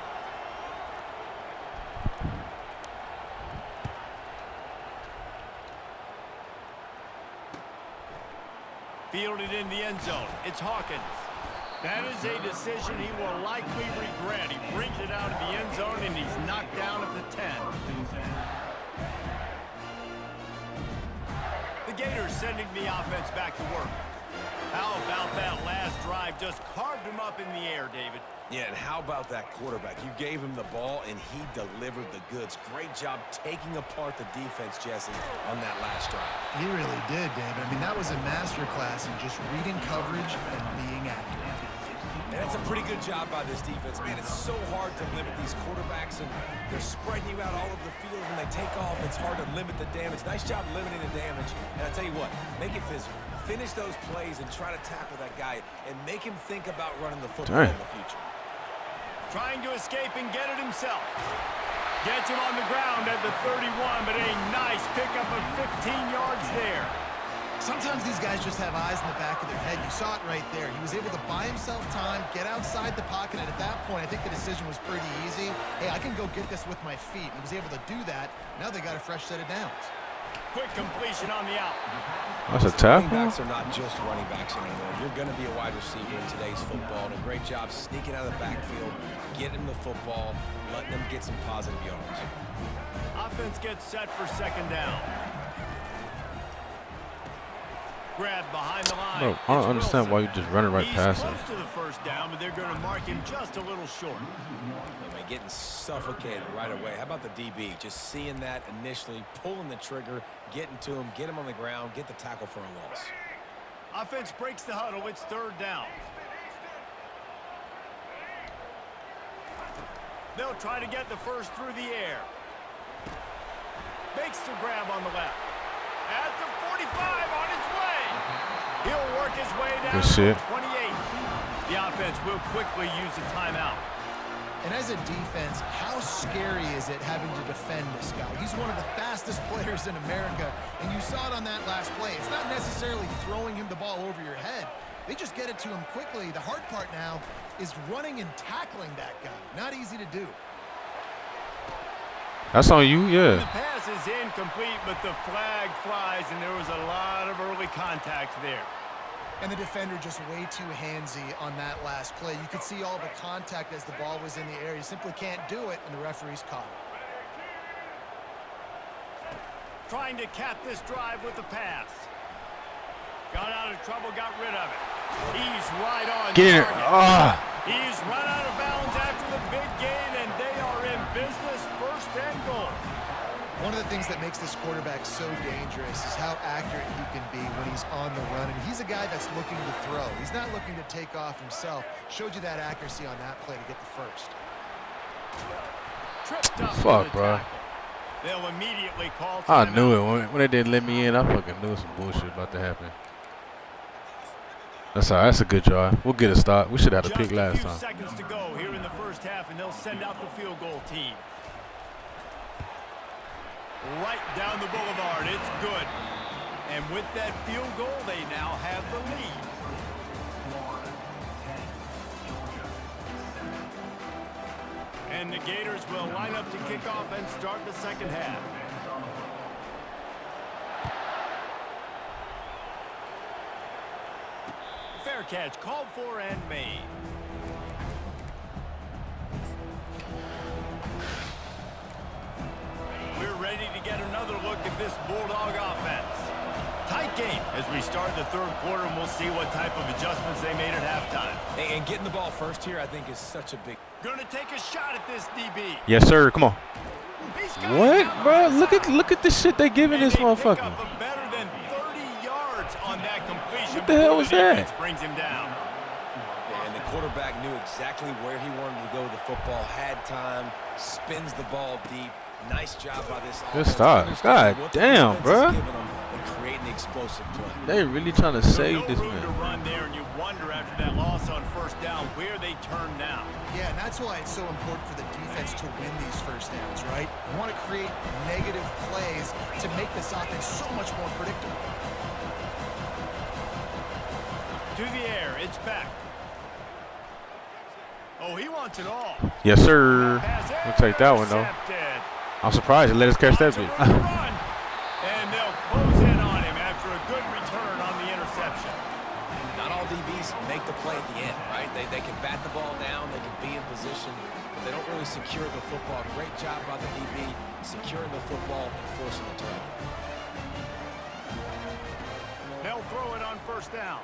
Fielded in the end zone. It's Hawkins. That is a decision he will likely regret. He brings it out of the end zone and he's knocked down at the 10. The Gators sending the offense back to work. How about that last drive? Just carved him up in the air, David. Yeah, and how about that quarterback? You gave him the ball, and he delivered the goods. Great job taking apart the defense, Jesse, on that last drive. He really did, David. I mean, that was a masterclass in just reading coverage and being accurate. And that's a pretty good job by this defense, man. It's so hard to limit these quarterbacks, and they're spreading you out all over the field. When they take off, it's hard to limit the damage. Nice job limiting the damage. And I tell you what, make it physical. Finish those plays and try to tackle that guy and make him think about running the football in the future. Trying to escape and get it himself. Gets him on the ground at the 31, but a nice pickup of 15 yards there. Sometimes these guys just have eyes in the back of their head. You saw it right there. He was able to buy himself time, get outside the pocket, and at that point, I think the decision was pretty easy. Hey, I can go get this with my feet. He was able to do that. Now they got a fresh set of downs. Quick completion on the out. That's a tackle. Running backs are not just running backs anymore. You're going to be a wide receiver in today's football. And a great job sneaking out of the backfield, getting the football, letting them get some positive yards. Offense gets set for second down. Grab behind the line. Bro, I don't understand why you just running right past him. He's close to the first down, but they're going to mark him just a little short. Getting suffocated right away. How about the DB? Just seeing that initially, pulling the trigger, getting to him, get him on the ground, get the tackle for a loss. Offense breaks the huddle. It's third down. They'll try to get the first through the air. Makes the grab on the left. At the 45 on his way. He'll work his way down to 28. The offense will quickly use a timeout. And as a defense, how scary is it having to defend this guy? He's one of the fastest players in America, and you saw it on that last play. It's not necessarily throwing him the ball over your head. They just get it to him quickly. The hard part now is running and tackling that guy. Not easy to do. That's on you, yeah. The pass is incomplete, but the flag flies, and there was a lot of early contact there. And the defender just way too handsy on that last play. You could see all the contact as the ball was in the air. You simply can't do it, and the referee's caught it. Trying to cap this drive with the pass. Got out of trouble, got rid of it. He's right on Get it. target. He's run out of bounds after the big gain, and they are in business, 1st and goal. One of the things that makes this quarterback so dangerous is how accurate he can be when he's on the run. And he's a guy that's looking to throw. He's not looking to take off himself. Showed you that accuracy on that play to get the first. Tripped up Fuck, bro. They'll immediately call I timeout. knew it. When they didn't let me in, I fucking knew some bullshit about to happen. That's all right. That's a good drive. We'll get a start. We should have had a pick last time. Just a few seconds to go here in the first half, and they'll send out the field goal team. Right down the boulevard. It's good. And with that field goal, they now have the lead. And the Gators will line up to kick off and start the second half. Fair catch called for and made. We're ready to get another look at this Bulldog offense. Tight game as we start the 3rd quarter, and we'll see what type of adjustments they made at halftime. And getting the ball first here, I think, is such a big... Gonna take a shot at this DB. Yes, sir. Come on. He's got What, it down bro? the Look at this shit they giving and this they pick motherfucker. up a better than 30 yards on that completion. What the hell was before the defense that? brings him down. And the quarterback knew exactly where he wanted to go with the football, had time, spins the ball deep. Nice job by this Good offense. start. Understanding God what the damn, defense is bro. giving them and creating the explosive play. They really trying to save this No room to man. run there, and you wonder after that loss on 1st down where they turn now. Yeah, and that's why it's so important for the defense to win these first downs, right? You want to create negative plays to make this offense so much more predictable. To the air, it's back. Oh, he wants it all. Yes, sir. Pass We'll take that one, though. intercepted. I'm surprised they let us catch that Lots of bitch. room to run. And they'll close in on him after a good return on the interception. Not all DBs make the play at the end, right? They can bat the ball down, they can be in position, but they don't really secure the football. Great job by the DB securing the football and forcing the turnover. They'll throw it on 1st down.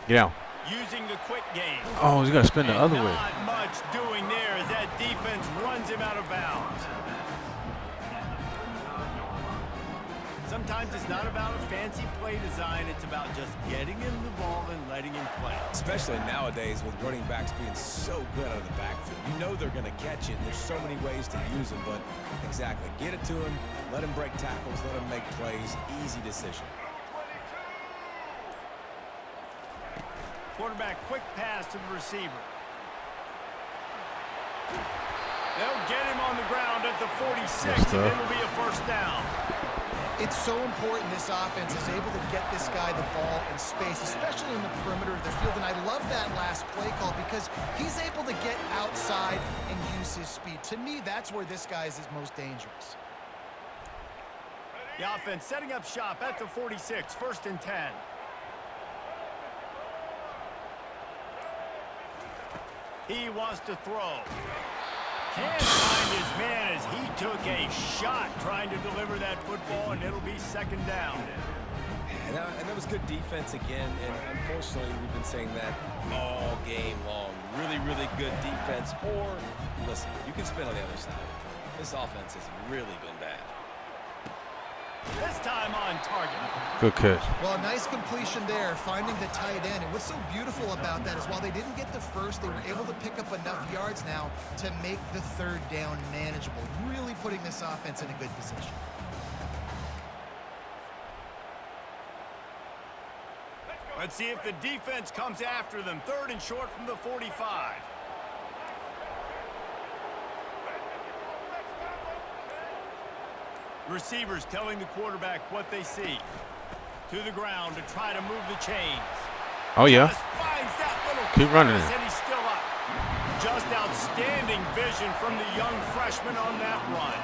Get out. Using the quick game. Oh, you got to spin the other way. Not much doing there as that defense runs him out of bounds. Sometimes it's not about a fancy play design. It's about just getting him the ball and letting him play. Especially nowadays with running backs being so good out of the backfield. You know they're going to catch it. There's so many ways to use them, but exactly. Get it to him, let him break tackles, let him make plays. Easy decision. Quarterback quick pass to the receiver. They'll get him on the ground at the 46, and it'll be a 1st down. It's so important this offense is able to get this guy the ball in space, especially in the perimeter of the field. And I love that last play call because he's able to get outside and use his speed. To me, that's where this guy is his most dangerous. The offense setting up shop at the 46, 1st and 10. He wants to throw. Can't find his man as he took a shot trying to deliver that football, and it'll be 2nd down. And that was good defense again, and unfortunately we've been saying that all game long. Really, really good defense. Or, listen, you can spin on the other side. This offense has really been bad. This time on target. Good catch. Well, a nice completion there, finding the tight end. And what's so beautiful about that is while they didn't get the first, they were able to pick up enough yards now to make the 3rd down manageable, really putting this offense in a good position. Let's see if the defense comes after them. 3rd and short from the 45. Receivers telling the quarterback what they see. To the ground to try to move the chains. Oh, yeah. Just finds that little Keep running crease, it. and he's still up. Just outstanding vision from the young freshman on that run.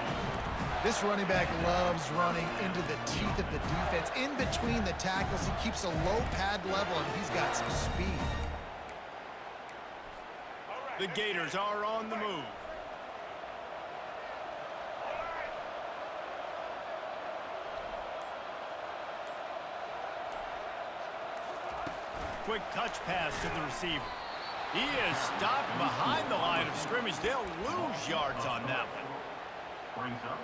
This running back loves running into the teeth of the defense. In between the tackles, he keeps a low pad level, and he's got some speed. The Gators are on the move. Quick touch pass to the receiver. He is stopped behind the line of scrimmage. They'll lose yards on that one. Brings up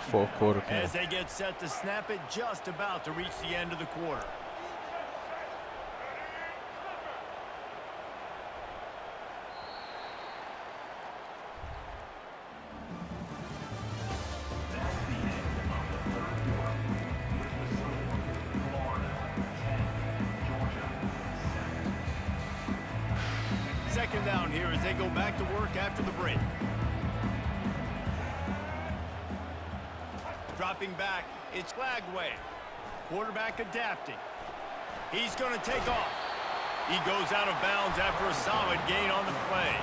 Fourth quarter. As they get set to snap it, just about to reach the end of the quarter. Second down here as they go back to work after the break. Dropping back, it's Flagway. Quarterback adapting. He's going to take off. He goes out of bounds after a solid gain on the play.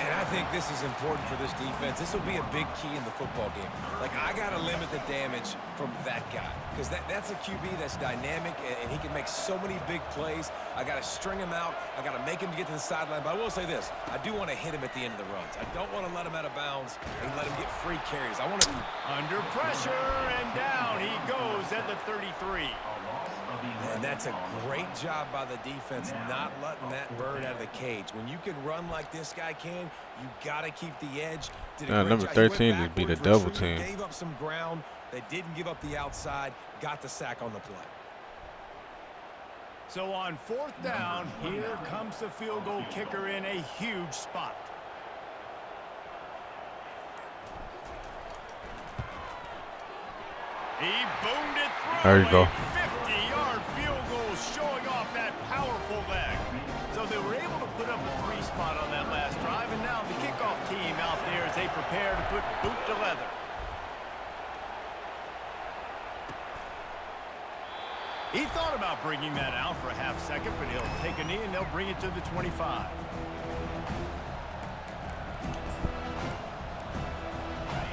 And I think this is important for this defense. This will be a big key in the football game. Like, I got to limit the damage from that guy because that's a QB that's dynamic, and he can make so many big plays. I got to string him out. I got to make him get to the sideline. But I will say this. I do want to hit him at the end of the runs. I don't want to let him out of bounds and let him get free carries. I want to be under pressure, and down he goes at the 33. And that's a great job by the defense not letting that bird out of the cage. When you can run like this guy can, you got to keep the edge. Did a great Number job. He went 13 just beat a backwards, double retreated, team. Gave up some ground. They didn't give up the outside. Got the sack on the play. So on fourth down, here comes the field goal kicker in a huge spot. He boomed it through. There you go. 50-yard field goal showing off that powerful leg. So they were able to put up a 3 spot on that last drive, and now the kickoff team out there as they prepare to put boot to leather. He thought about bringing that out for a half second, but he'll take a knee and they'll bring it to the 25.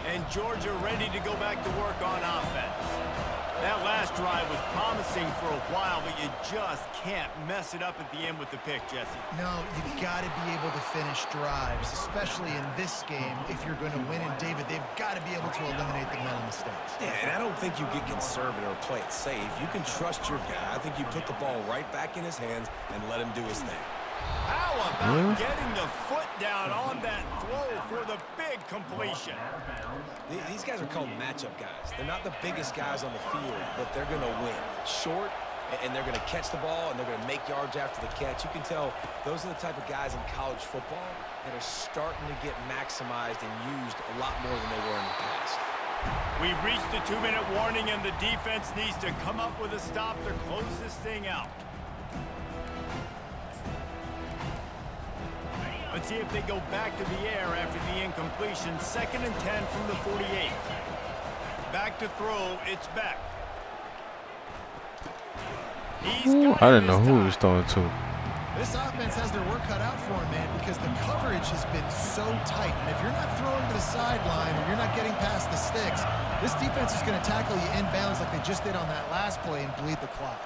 And Georgia ready to go back to work on offense. That last drive was promising for a while, but you just can't mess it up at the end with the pick, Jesse. No, you've got to be able to finish drives, especially in this game. If you're going to win, and David, they've got to be able to eliminate the mental mistakes. Yeah, and I don't think you get conservative or play it safe. You can trust your guy. I think you put the ball right back in his hands and let him do his thing. How about getting the foot down on that throw for the big completion? These guys are called matchup guys. They're not the biggest guys on the field, but they're going to win. Short, and they're going to catch the ball, and they're going to make yards after the catch. You can tell those are the type of guys in college football that are starting to get maximized and used a lot more than they were in the past. We've reached the 2-minute warning, and the defense needs to come up with a stop to close this thing out. Let's see if they go back to the air after the incompletion. 2nd and 10 from the 48. Back to throw, it's back. I didn't know who he was throwing to. This offense has their work cut out for them, man, because the coverage has been so tight. And if you're not throwing to the sideline or you're not getting past the sticks, this defense is going to tackle you inbounds like they just did on that last play and bleed the clock.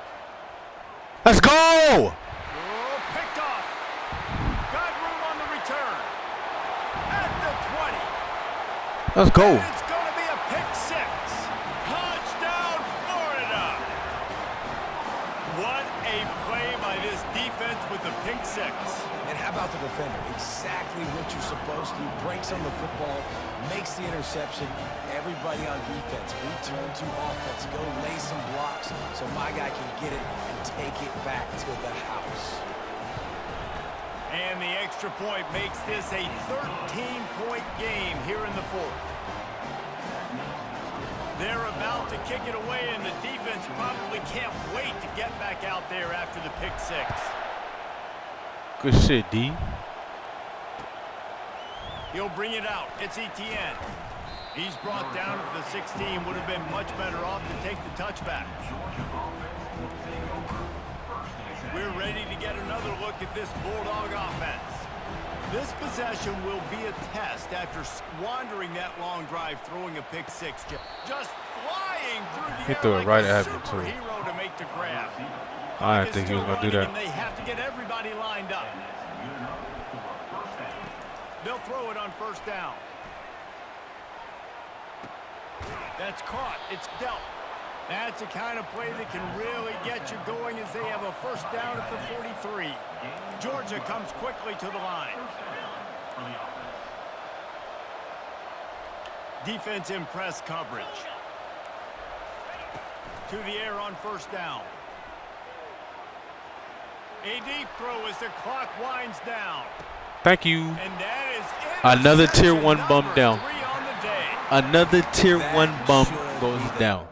Let's go! Picked off. Got room on the return. At the 20. Let's go. And it's going to be a pick 6. Touchdown, Florida. What a play by this defense with the pick 6. And how about the defender? Exactly what you're supposed to. Breaks on the football, makes the interception. Everybody on defense, return to offense. Go lay some blocks so my guy can get it and take it back to the house. And the extra point makes this a 13-point game here in the 4th. They're about to kick it away, and the defense probably can't wait to get back out there after the pick 6. Good shit, D. He'll bring it out. It's Etienne. He's brought down at the 16. Would have been much better off to take the touchback. We're ready to get another look at this Bulldog offense. This possession will be a test after squandering that long drive, throwing a pick six. Just flying through the He air threw it like right a at me, too. superhero to make the grab. I didn't think he was going to do that. And they have to get everybody lined up. They'll throw it on first down. That's caught. It's dealt. That's the kind of play that can really get you going as they have a first down at the 43. Georgia comes quickly to the line. Defense in press coverage. To the air on first down. A deep throw as the clock winds down. Thank you. And that is Another tier 1 bum number down. 3 on the day. Another tier 1 bum goes down.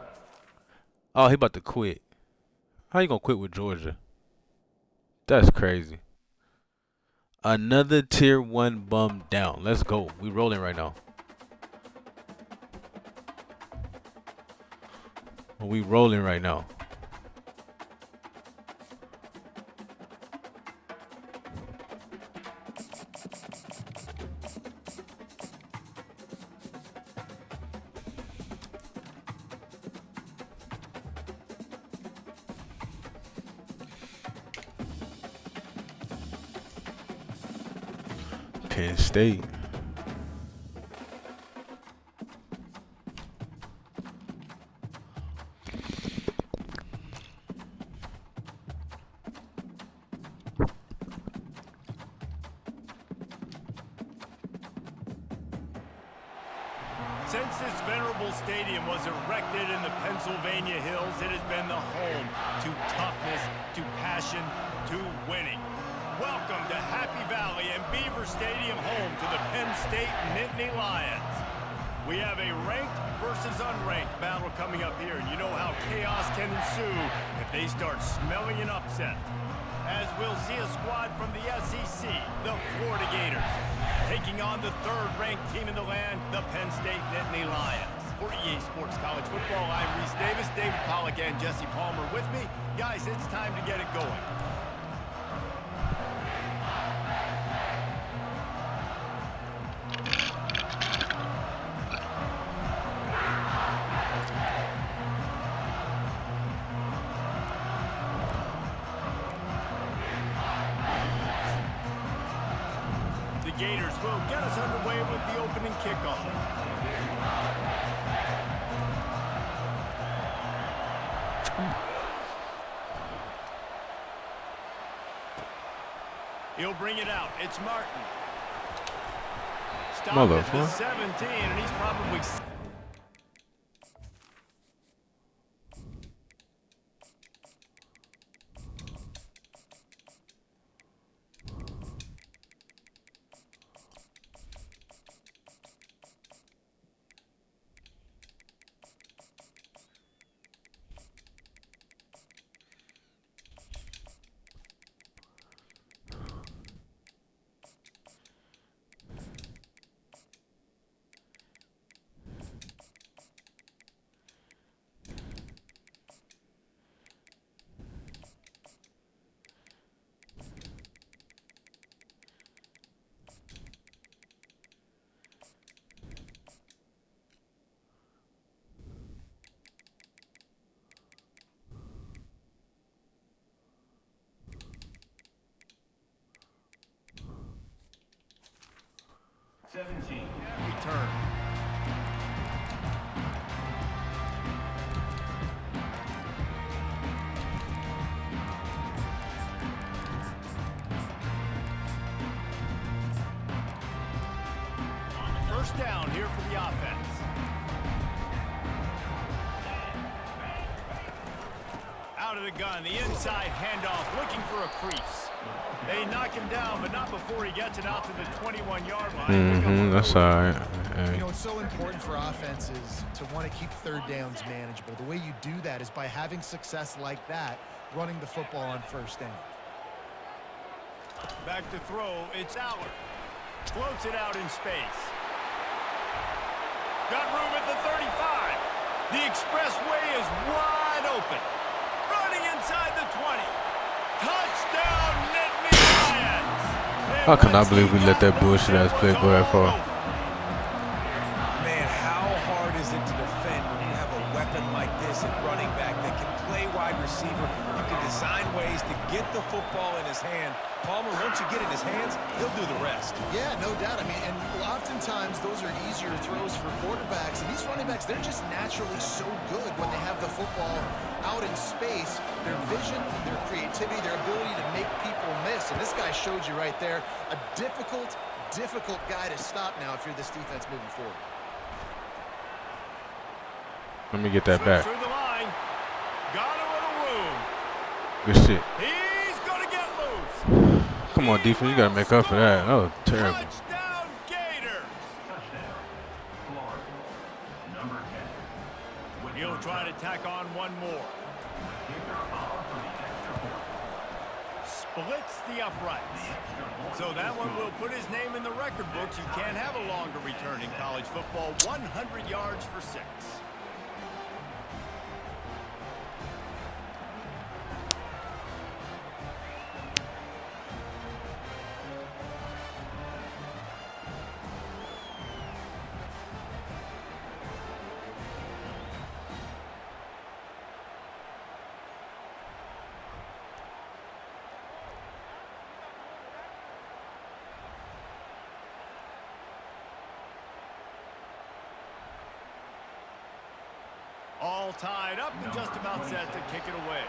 Oh, he about to quit. How you going to quit with Georgia? That's crazy. Another tier 1 bum down. Let's go. We rolling right now. We rolling right now. Penn State. Since this venerable stadium was erected in the Pennsylvania Hills, it has been the home to toughness, to passion, to winning. Welcome to Happy Valley and Beaver Stadium, home to the Penn State Nittany Lions. We have a ranked versus unranked battle coming up here, and you know how chaos can ensue if they start smelling an upset. As we'll see a squad from the SEC, the Florida Gators, taking on the third-ranked team in the land, the Penn State Nittany Lions. For EA Sports College Football, I'm Reese Davis, David Pollack, and Jesse Palmer with me. Guys, it's time to get it going. Gators will get us underway with the opening kickoff. He'll bring it out. It's Martin. Stopped at the 17, and he's probably... Return. First down here for the offense. Out of the gun, the inside handoff, looking for a crease. They knock him down, but not before he gets it out to the 21-yard line. That's all right. You know, it's so important for offenses to want to keep third downs manageable. The way you do that is by having success like that, running the football on first down. Back to throw, it's Aller. Floats it out in space. Got room at the 35. The expressway is wide open. Running inside the 20. Touchdown! I cannot believe we let that bullshit ass play go that far. Man, how hard is it to defend when you have a weapon like this at running back that can play wide receiver? You can design ways to get the football in his hand. Palmer, once you get it in his hands, he'll do the rest. Yeah, no doubt. I mean, and oftentimes those are easier throws for quarterbacks. And these running backs, they're just naturally so good when they have the football out in space. Their vision, their creativity, their ability to make people miss. And this guy showed you right there, a difficult guy to stop now if you're this defense moving forward. Let me get that back. Through the line. Got a little room. Good shit. He's going to get loose. Come on, defense. You got to make up for that. That was terrible. Touchdown, Gators. Touchdown. Florida. Number 10. He'll try to tack on one more. Splits the uprights. So that one will put his name in the record books. You can't have a longer return in college football. 100 yards for 6. All tied up and just about set to kick it away.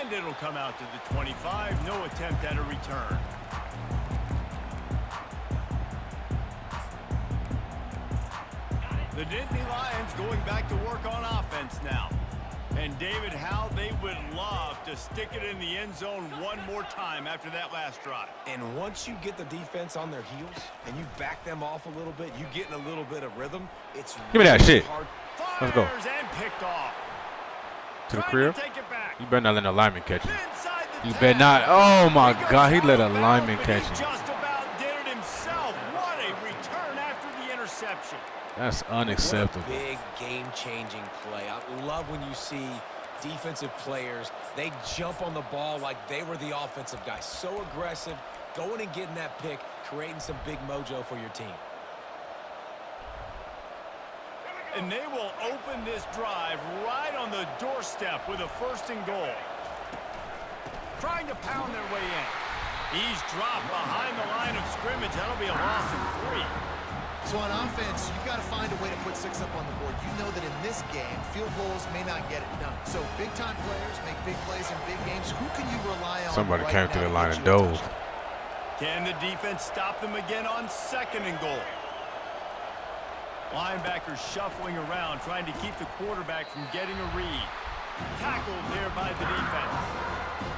And it'll come out to the 25. No attempt at a return. The Nittany Lions going back to work on offense now. And David, how they would love to stick it in the end zone one more time after that last drive. And once you get the defense on their heels and you back them off a little bit, you get in a little bit of rhythm, it's Give me that really shit. hard. Let's go. Fires and picked off. To the Trying crib. to take it back. You better not let a lineman catch it. Inside the You tag. better not. Oh my He goes God, he let a out of lineman bounds, catch but it. he just about did it himself. What a return after the interception. That's What a unacceptable. big game-changing play. I love when you see defensive players, they jump on the ball like they were the offensive guy. So aggressive, going and getting that pick, creating some big mojo for your team. And they will open this drive right on the doorstep with a 1st and goal. Trying to pound their way in. He's dropped behind the line of scrimmage. That'll be a loss of 3. So on offense, you've got to find a way to put 6 up on the board. You know that in this game, field goals may not get it done. So big-time players make big plays in big games. Who can you rely on? Somebody right came now through the to line get and you a dove. touchdown? Can the defense stop them again on 2nd and goal? Linebackers shuffling around, trying to keep the quarterback from getting a read. Tackled there by the defense.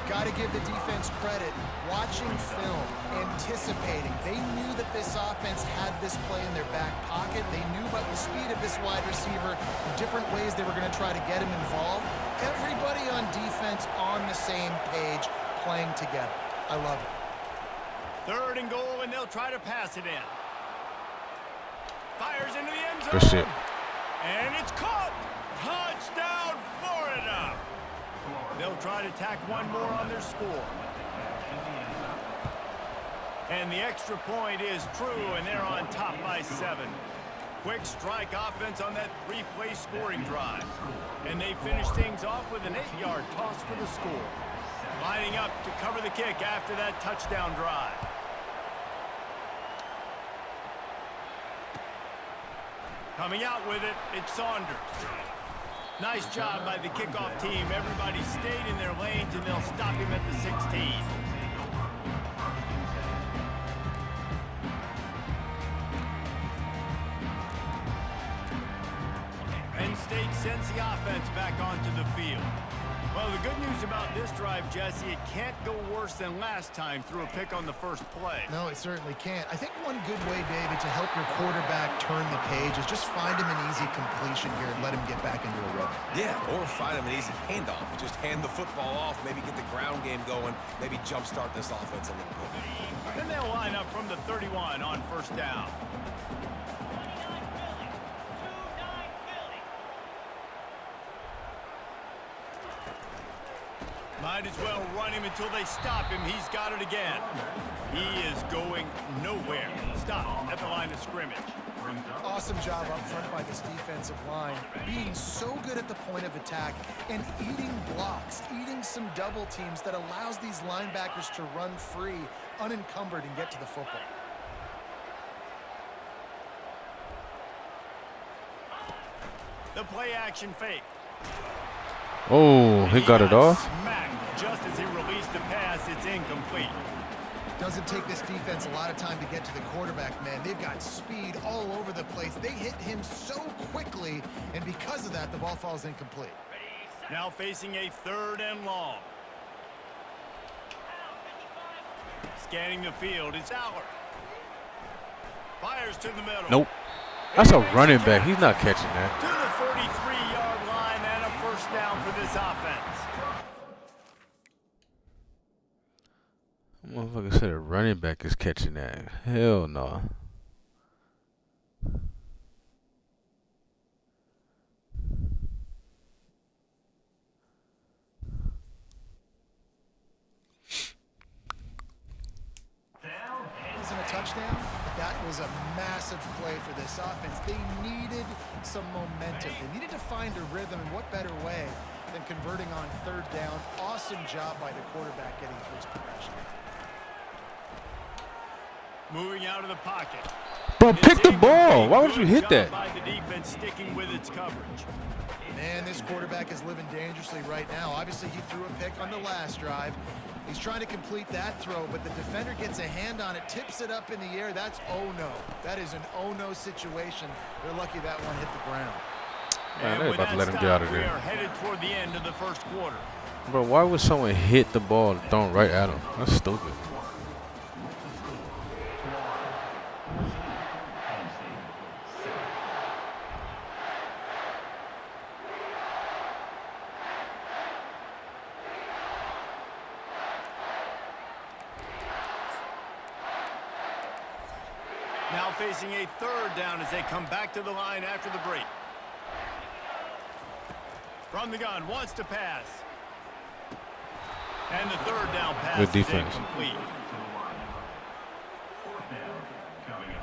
Got to give the defense credit. Watching film, anticipating. They knew that this offense had this play in their back pocket. They knew about the speed of this wide receiver, the different ways they were going to try to get him involved. Everybody on defense on the same page, playing together. I love it. 3rd and goal, and they'll try to pass it in. Fires into the end zone. Good shit. And it's caught. Touchdown, Florida. They'll try to tack one more on their score. And the extra point is true, and they're on top by 7. Quick strike offense on that 3-play scoring drive. And they finish things off with an 8-yard toss for the score. Lining up to cover the kick after that touchdown drive. Coming out with it, it's Saunders. Nice job by the kickoff team. Everybody stayed in their lanes, and they'll stop him at the 16. Penn State sends the offense back onto the field. Well, the good news about this drive, Jesse, it can't go worse than last time through a pick on the first play. No, it certainly can't. I think one good way, David, to help your quarterback turn the page is just find him an easy completion here and let him get back into a rhythm. Yeah, or find him an easy handoff. Just hand the football off, maybe get the ground game going, maybe jumpstart this offense a little bit. Then they'll line up from the 31 on 1st down. Might as well run him until they stop him. He's got it again. He is going nowhere. Stop at the line of scrimmage. Awesome job up front by this defensive line, being so good at the point of attack and eating blocks, eating some double teams that allows these linebackers to run free, unencumbered, and get to the football. The play action fake. Oh, he got it off. Smacked just as he released the pass. It's incomplete. Doesn't take this defense a lot of time to get to the quarterback, man. They've got speed all over the place. They hit him so quickly, and because of that, the ball falls incomplete. Now facing a 3rd and long. Scanning the field, it's Aller. Fires to the middle. Nope. That's a running back. He's not catching that. To the 33-yard line and a 1st down for this offense. Motherfucker said a running back is catching that. Hell no. Wasn't a touchdown, but that was a massive play for this offense. They needed some momentum. They needed to find a rhythm, and what better way than converting on 3rd down. Awesome job by the quarterback getting through his progression. Moving out of the pocket. Bro, pick the ball. Why would you hit that? By the defense sticking with its coverage. Man, this quarterback is living dangerously right now. Obviously, he threw a pick on the last drive. He's trying to complete that throw, but the defender gets a hand on it, tips it up in the air. That's oh-no. That is an oh-no situation. They're lucky that one hit the ground. Man, they're about to let him get out of We there. are headed toward the end of the 1st quarter. Bro, why would someone hit the ball and throw it right at him? That's stupid. Now facing a 3rd down as they come back to the line after the break. From the gun, wants to pass. And the 3rd down pass Good is defense. incomplete. 4th down coming up.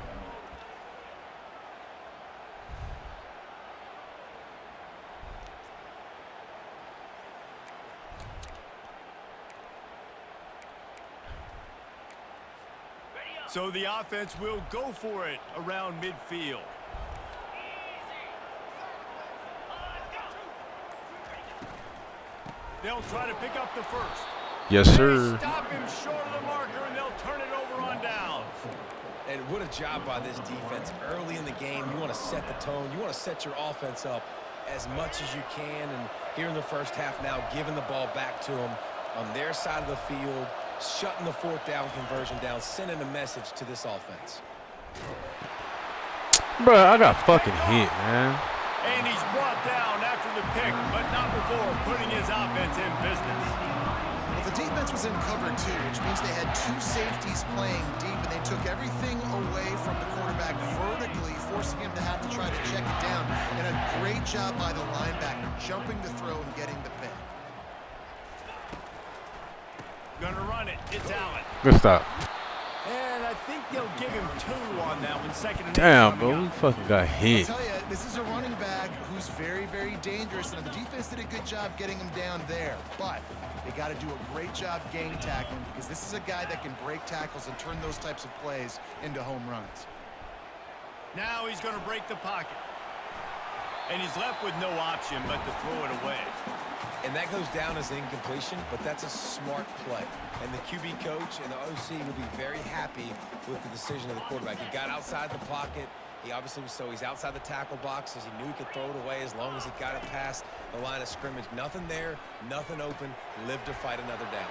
So the offense will go for it around midfield. They'll try to pick up the 1st. Yes, sir. They stop him short of the marker, and they'll turn it over on downs. And what a job by this defense. Early in the game, you want to set the tone. You want to set your offense up as much as you can. And here in the 1st half now, giving the ball back to them on their side of the field, shutting the 4th down conversion down, sending a message to this offense. Bro, I got fucking hit, man. And he's brought down after the pick, but not before putting his offense in business. Well, the defense was in cover 2, which means they had 2 safeties playing deep, and they took everything away from the quarterback vertically, forcing him to have to try to check it down. And a great job by the linebacker, jumping the throw and getting the pick. Gonna run it. It's Allen. Good stop. And I think they'll give him 2 on that one. 2nd and 8 Damn, coming bro, we up. fucking got hit. I'll tell you, this is a running back who's very, very dangerous, and the defense did a good job getting him down there. But they got to do a great job gang tackling, because this is a guy that can break tackles and turn those types of plays into home runs. Now he's going to break the pocket. And he's left with no option but to throw it away. And that goes down as an incompletion, but that's a smart play. And the QB coach and the OC will be very happy with the decision of the quarterback. He got outside the pocket. He obviously was, so he's outside the tackle box as he knew he could throw it away as long as he got it past the line of scrimmage. Nothing there, nothing open, lived to fight another down.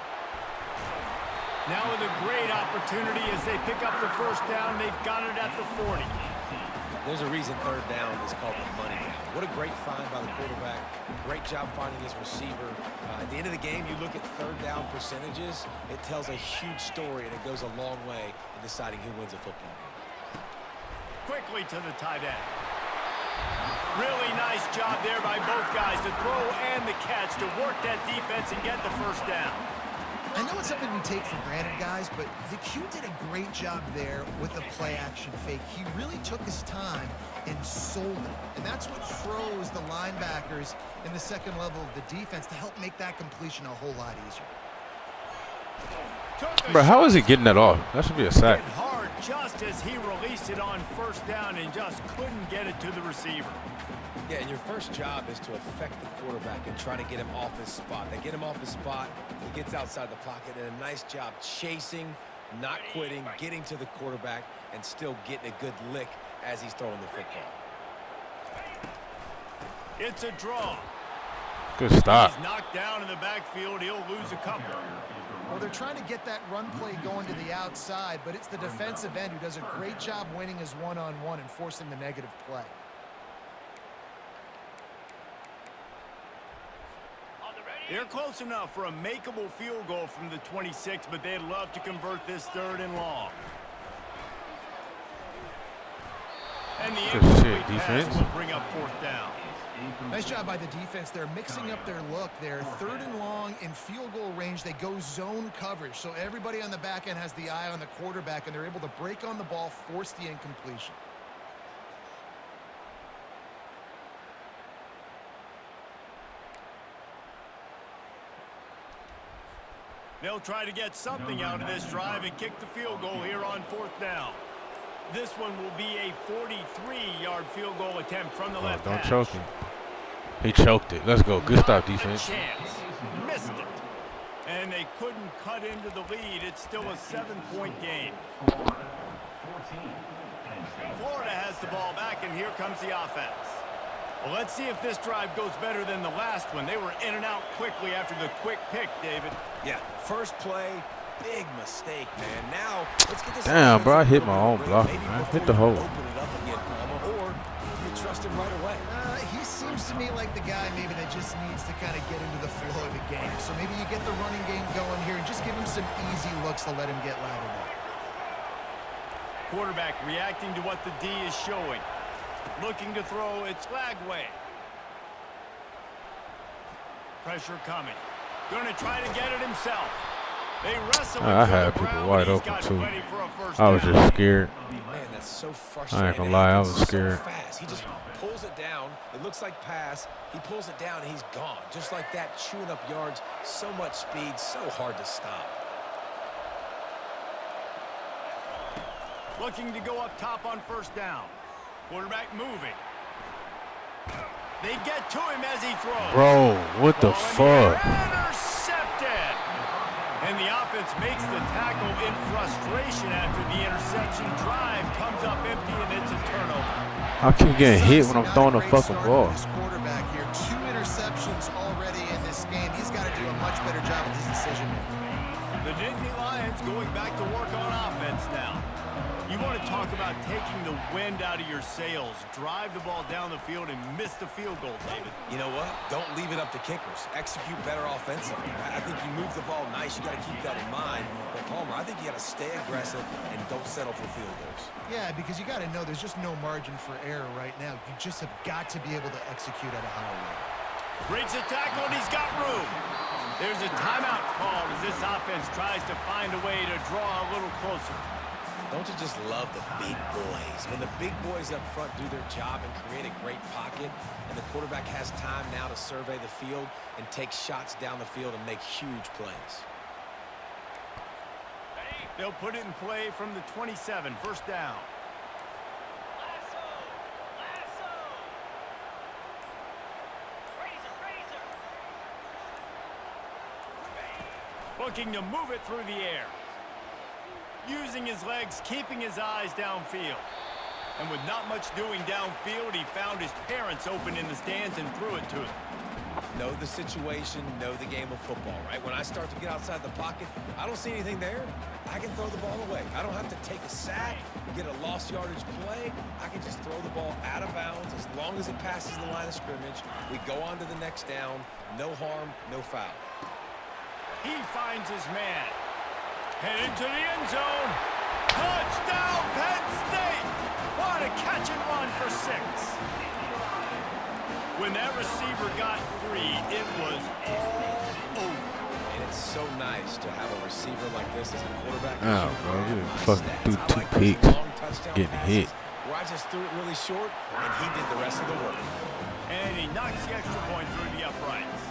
Now with a great opportunity as they pick up the 1st down, they've got it at the 40. There's a reason 3rd down is called the money down. What a great find by the quarterback. Great job finding his receiver. At the end of the game, you look at 3rd down percentages. It tells a huge story, and it goes a long way in deciding who wins a football game. Quickly to the tight end. Really nice job there by both guys, the throw and the catch, to work that defense and get the first down. I know it's something we take for granted, guys, but the Q did a great job there with the play-action fake. He really took his time and sold it. And that's what froze the linebackers in the second level of the defense to help make that completion a whole lot easier. Bro, how is he getting that off? That should be a sack. Hit hard just as he released it on first down and just couldn't get it to the receiver. Yeah, and your first job is to affect the quarterback and try to get him off his spot. They get him off his spot, he gets outside the pocket, and a nice job chasing, not quitting, getting to the quarterback, and still getting a good lick as he's throwing the football. It's a draw. Good stop. He's knocked down in the backfield. He'll lose a couple. Well, they're trying to get that run play going to the outside, but it's the defensive end who does a great job winning his one-on-one and forcing the negative play. They're close enough for a makeable field goal from the 26, but they'd love to convert this 3rd and long. And the incomplete pass will bring up 4th down. Nice job by the defense. They're mixing up their look. They're 3rd and long in field goal range. They go zone coverage, so everybody on the back end has the eye on the quarterback, and they're able to break on the ball, force the incompletion. They'll try to get something out of this drive and kick the field goal here on 4th down. This one will be a 43-yard field goal attempt from the left Don't hash. choke him. He choked it. Let's go. Good stop, defense. Chance. Missed it. And they couldn't cut into the lead. It's still a 7-point game. Florida has the ball back, and here comes the offense. Well, let's see if this drive goes better than the last one. They were in and out quickly after the quick pick, David. Yeah, first play, big mistake, man. Now, let's get this. Damn, bro, I hit my own block, man. Hit the hole. Open it up again, Palmer, or you trust him right away. He seems to me like the guy maybe that just needs to kind of get into the flow of the game. So maybe you get the running game going here and just give him some easy looks to let him get laddered up. Quarterback reacting to what the D is showing. Looking to throw, it's Lagway. Pressure coming. Going to try to get it himself. They wrestle. I had people wide open too. I was just scared. Man, that's so frustrating. I ain't gonna lie, I was scared. So fast. He just pulls it down. It looks like pass. He pulls it down and he's gone. Just like that, chewing up yards. So much speed, so hard to stop. Looking to go up top on first down. Quarterback moving. They get to him as he throws. Bro, what the fuck? Intercepted. And the offense makes the tackle in frustration after the interception. Drive comes up empty, and it's a turnover. I keep getting hit when I'm throwing the fucking ball. This quarterback here, 2 interceptions already in this game. He's got to do a much better job with his decision making. The Nittany Lions going back to work on offense now. You want to talk about taking the wind out of your sails. Drive the ball down the field and miss the field goal, David. You know what? Don't leave it up to kickers. Execute better offensively. I think you move the ball nice. You got to keep that in mind. But Palmer, I think you got to stay aggressive and don't settle for field goals. Yeah, because you got to know there's just no margin for error right now. You just have got to be able to execute at a higher level. Breaks a tackle, and he's got room. There's a timeout called as this offense tries to find a way to draw a little closer. Don't you just love the big boys? When the big boys up front do their job and create a great pocket, and the quarterback has time now to survey the field and take shots down the field and make huge plays. They'll put it in play from the 27, first down. Looking to move it through the air. Using his legs, keeping his eyes downfield. And with not much doing downfield, he found his parents open in the stands and threw it to them. Know the situation, know the game of football, right? When I start to get outside the pocket, I don't see anything there. I can throw the ball away. I don't have to take a sack, get a lost yardage play. I can just throw the ball out of bounds as long as it passes the line of scrimmage. We go on to the next down. No harm, no foul. He finds his man. Headed to the end zone. Touchdown, Penn State! What a catch and run for 6. When that receiver got free, it was all over. And it's so nice to have a receiver like this as a quarterback. Oh, bro, you fucking threw 2 picks, getting hit. Where I just threw it really short, and he did the rest of the work. And he knocks the extra point through the uprights.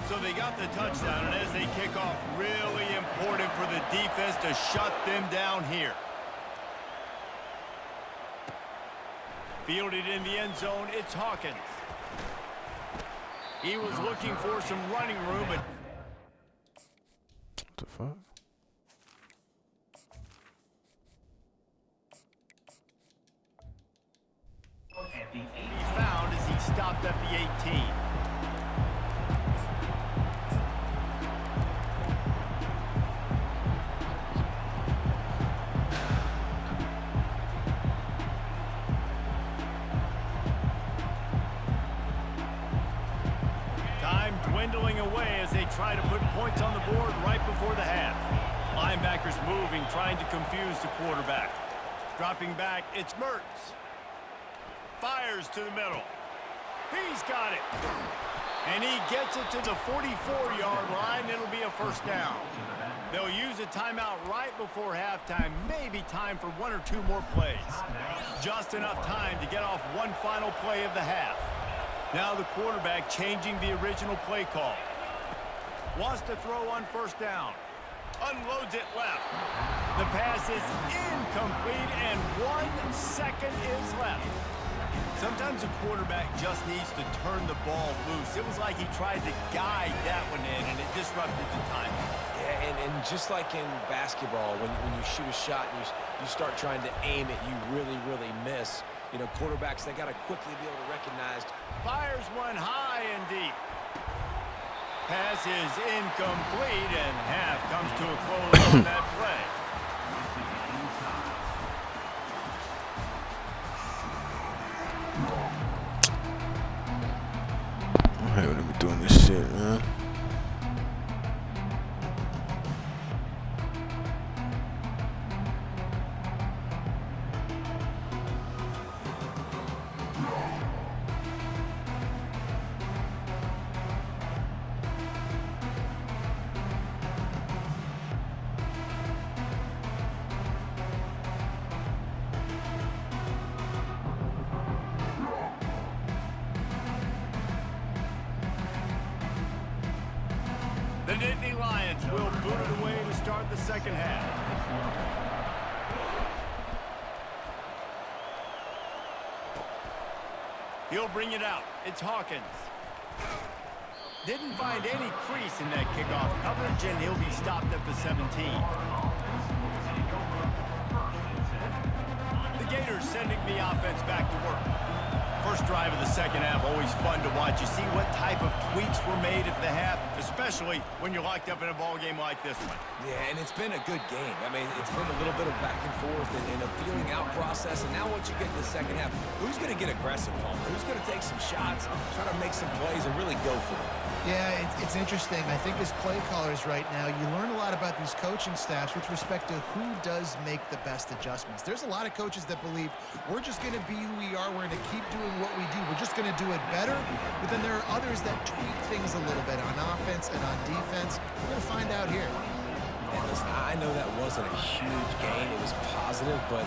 So they got the touchdown, and as they kick off, really important for the defense to shut them down here. Fielded in the end zone, it's Hawkins. He was looking for some running room, but... What the fuck? He found as he stopped at the 18. Dwindling away as they try to put points on the board right before the half. Linebackers moving, trying to confuse the quarterback. Dropping back, it's Mertz. Fires to the middle. He's got it. And he gets it to the 44-yard line. It'll be a first down. They'll use a timeout right before halftime. Maybe time for 1 or 2 more plays. Just enough time to get off one final play of the half. Now the quarterback changing the original play call. Wants to throw on first down. Unloads it left. The pass is incomplete, and 1 second is left. Sometimes a quarterback just needs to turn the ball loose. It was like he tried to guide that one in, and it disrupted the timing. Yeah, and just like in basketball, when you shoot a shot and you start trying to aim it, you really, really miss. You know, quarterbacks, they got to quickly be able to recognize. Fires one high and deep. Pass is incomplete, and half comes to a close on that play. I hate when I'm doing this shit, man. The Nittany Lions will boot it away to start the second half. He'll bring it out. It's Hawkins. Didn't find any crease in that kickoff coverage, and he'll be stopped at the 17. The Gators sending the offense back to work. First drive of the second half, always fun to watch. You see what type of tweaks were made at the half, especially when you're locked up in a ball game like this one. Yeah, and it's been a good game. I mean, it's been a little bit of back and forth and a feeling out process. And now once you get to the second half, who's going to get aggressive, Palmer? Who's going to take some shots, try to make some plays, and really go for it? Yeah, it's interesting. I think as play callers right now, you learn a lot about these coaching staffs with respect to who does make the best adjustments. There's a lot of coaches that believe we're just going to be who we are. We're going to keep doing what we do. We're just going to do it better. But then there are others that tweak things a little bit on offense and on defense. We're going to find out here. And listen, I know that wasn't a huge gain. It was positive, but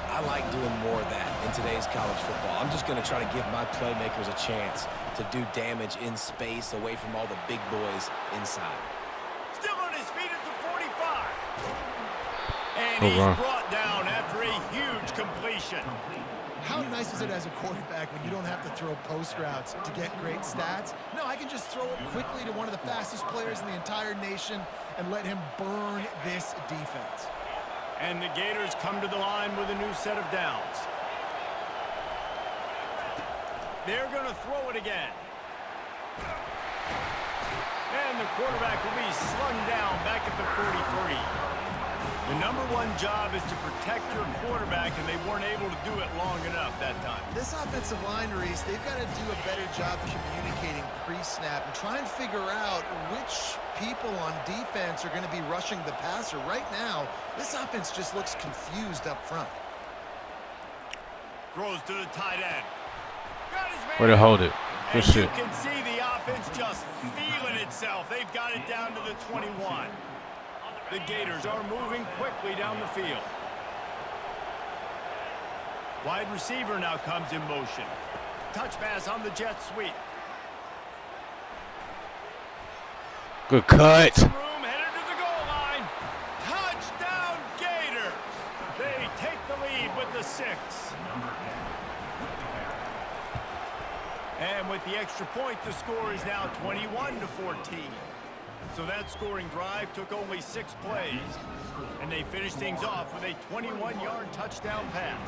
I like doing more of that in today's college football. I'm just going to try to give my playmakers a chance to do damage in space away from all the big boys inside. Still on his feet at the 45. And he's brought down after a huge completion. How nice is it as a quarterback when you don't have to throw post routes to get great stats? No, I can just throw it quickly to one of the fastest players in the entire nation and let him burn this defense. And the Gators come to the line with a new set of downs. They're going to throw it again. And the quarterback will be slung down back at the 43. The number one job is to protect your quarterback, and they weren't able to do it long enough that time. This offensive line, Reese, they've got to do a better job communicating pre-snap and try and figure out which people on defense are going to be rushing the passer. Right now, this offense just looks confused up front. Throws to the tight end. Got his man. Way to hold it. Good And shit. you can see the offense just feeling itself. They've got it down to the 21. The Gators are moving quickly down the field. Wide receiver now comes in motion. Touch pass on the jet sweep. Good cut. Room headed to the goal line. Touchdown Gators. They take the lead with the 6. And with the extra point, the score is now 21-14. So that scoring drive took only 6 plays. And they finished things off with a 21-yard touchdown pass.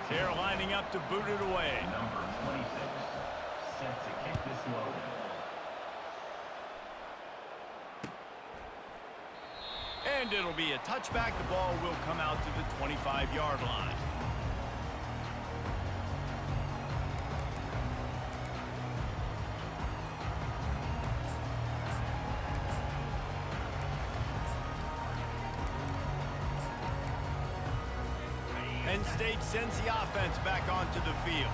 They're lining up to boot it away. Number 26, set to kick this low. And it'll be a touchback. The ball will come out to the 25-yard line. Penn State sends the offense back onto the field.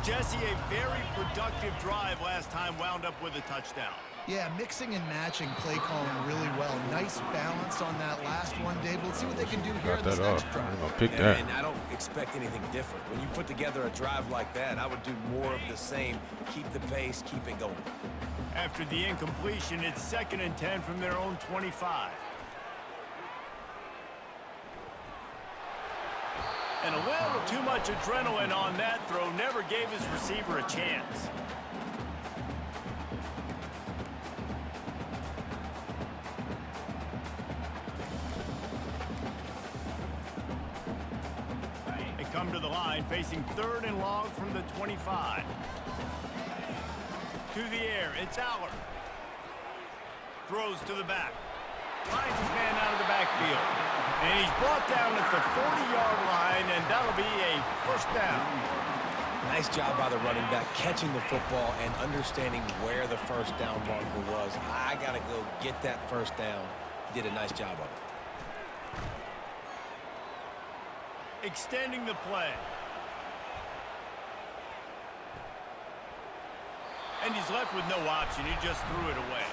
Jesse, a very productive drive last time, wound up with a touchdown. Yeah, mixing and matching play calling really well. Nice balance on that last one, Dave. Let's see what they can do here in this next drive. I'm gonna pick And, that. and I don't expect anything different. When you put together a drive like that, I would do more of the same. Keep the pace, keep it going. After the incompletion, it's 2nd and 10 from their own 25. And a little too much adrenaline on that throw. Never gave his receiver a chance. They come to the line, facing 3rd and long from the 25. To the air, it's Aller. Throws to the back. Finds his man out of the backfield. And he's brought down at the 40-yard line, and that'll be a 1st down. Nice job by the running back, catching the football and understanding where the 1st down marker was. I got to go get that 1st down. He did a nice job of it. Extending the play. And he's left with no option. He just threw it away.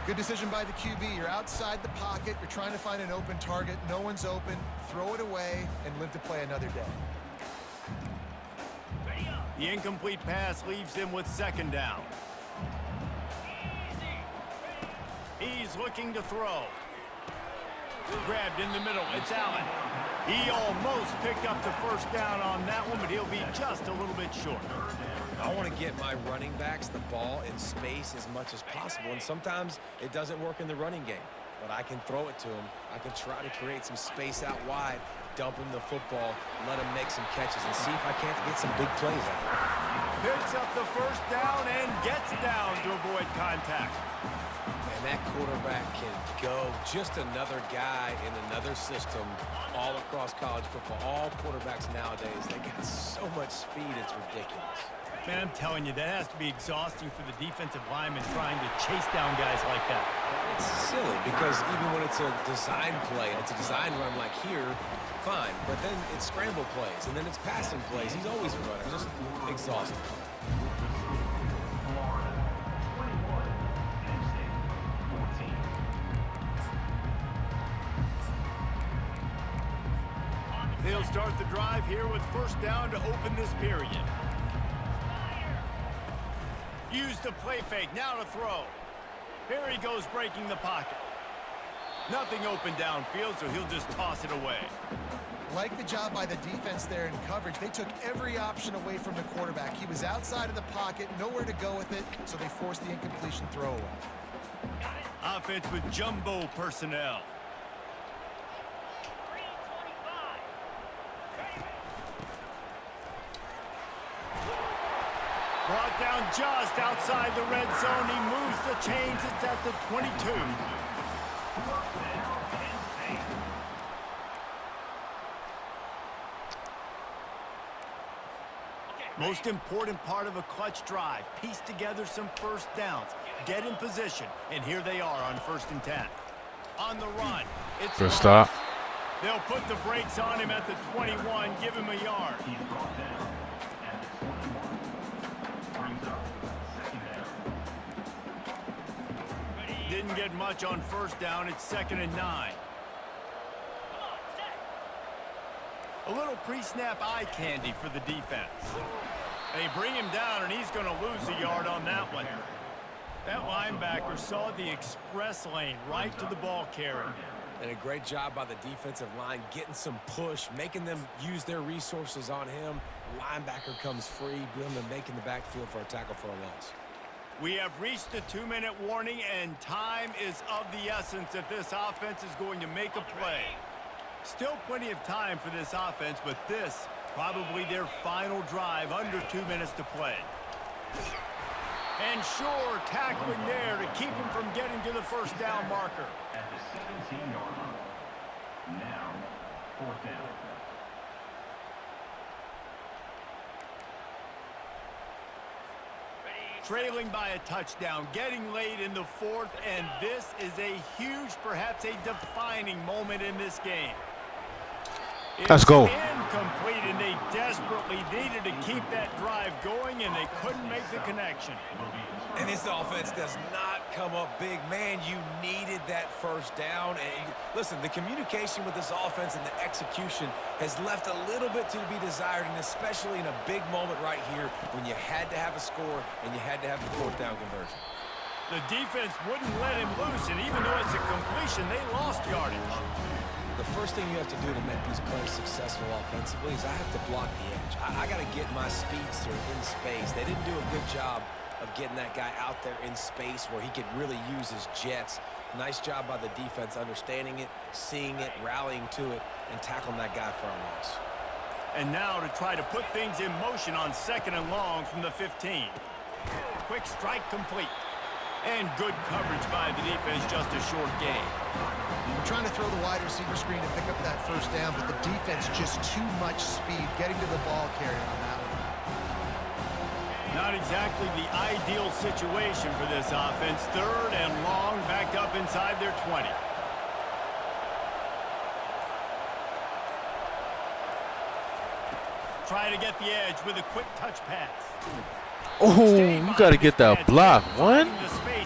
Good decision by the QB. You're outside the pocket. You're trying to find an open target. No one's open. Throw it away and live to play another day. The incomplete pass leaves him with 2nd down. He's looking to throw. Grabbed in the middle. It's Allen. He almost picked up the 1st down on that one, but he'll be just a little bit short. I want to get my running backs the ball in space as much as possible, and sometimes it doesn't work in the running game. But I can throw it to him. I can try to create some space out wide, dump him the football, let him make some catches, and see if I can't get some big plays out. Picks up the 1st down and gets down to avoid contact. And that quarterback can go. Just another guy in another system all across college football. All quarterbacks nowadays, they got so much speed, it's ridiculous. Man, I'm telling you, that has to be exhausting for the defensive lineman trying to chase down guys like that. It's silly because even when it's a design play and it's a design run like here, fine. But then it's scramble plays and then it's passing plays. He's always a runner. Just exhausting. They'll start the drive here with 1st down to open this period. Use the play fake, now to throw. Here he goes breaking the pocket. Nothing open downfield, so he'll just toss it away. Like the job by the defense there in coverage. They took every option away from the quarterback. He was outside of the pocket, nowhere to go with it, so they forced the incompletion throwaway. Offense with jumbo personnel. Brought down just outside the red zone. He moves the chains. It's at the 22. Most important part of a clutch drive. Piece together some 1st downs. Get in position. And here they are on 1st and 10. On the run. It's Good stop. They'll put the brakes on him at the 21, give him a yard. He's brought down at the 21. Brings up second down. Didn't get much on first down. It's 2nd and 9. A little pre-snap eye candy for the defense. They bring him down, and he's going to lose a yard on that one. That linebacker saw the express lane right to the ball carrier. And a great job by the defensive line, getting some push, making them use their resources on him. Linebacker comes free, Blum making the backfield for a tackle for a loss. We have reached the 2-minute warning, and time is of the essence if this offense is going to make a play. Still plenty of time for this offense, but this probably their final drive, under 2 minutes to play. And sure, tackling there to keep him from getting to the first down marker. At the 17-yard line. Now, 4th down. Trailing by a touchdown, getting late in the 4th, and this is a huge, perhaps a defining moment in this game. Let's go. Incomplete, and they desperately needed to keep that drive going, and they couldn't make the connection. And this offense does not come up big. Man, you needed that first down. And listen, the communication with this offense and the execution has left a little bit to be desired, and especially in a big moment right here when you had to have a score and you had to have the 4th down conversion. The defense wouldn't let him loose, and even though it's a completion, they lost yardage. The first thing you have to do to make these plays successful offensively is I have to block the edge. I got to get my speedster in space. They didn't do a good job of getting that guy out there in space where he could really use his jets. Nice job by the defense understanding it, seeing it, rallying to it, and tackling that guy for a loss. And now to try to put things in motion on 2nd and long from the 15. Quick strike complete. And good coverage by the defense, just a short gain. We're trying to throw the wide receiver screen to pick up that first down, but the defense just too much speed getting to the ball carrier on that one. Not exactly the ideal situation for this offense. 3rd and long, backed up inside their 20. Try to get the edge with a quick touch pass. Oh, you got to get that block. One?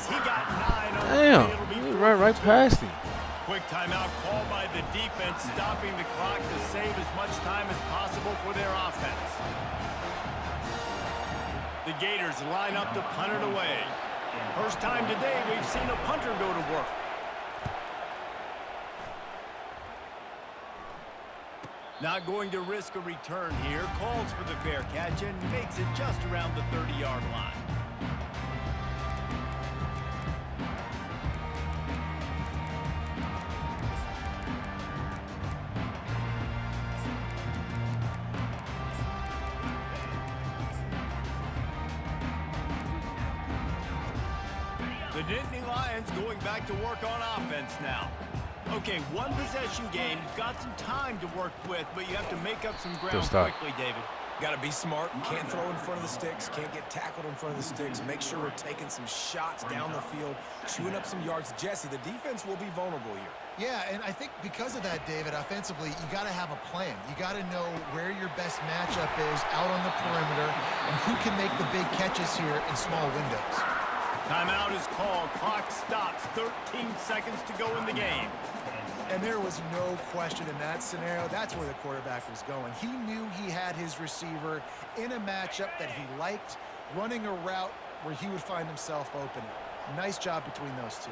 He got 9 on Damn, right past him. Quick timeout called by the defense, stopping the clock to save as much time as possible for their offense. The Gators line up to punt it away. First time today we've seen a punter go to work. Not going to risk a return here. Calls for the fair catch and makes it just around the 30-yard line. The Nittany Lions going back to work on offense now. Okay, one possession game. You've got some time to work with, but you have to make up some ground quickly, David. Got to be smart. Can't throw in front of the sticks. Can't get tackled in front of the sticks. Make sure we're taking some shots down the field, chewing up some yards. Jesse, the defense will be vulnerable here. Yeah, and I think because of that, David, offensively, you got to have a plan. You got to know where your best matchup is out on the perimeter and who can make the big catches here in small windows. Timeout is called. Clock stops. 13 seconds to go in the game. And there was no question in that scenario. That's where the quarterback was going. He knew he had his receiver in a matchup that he liked, running a route where he would find himself open. Nice job between those two.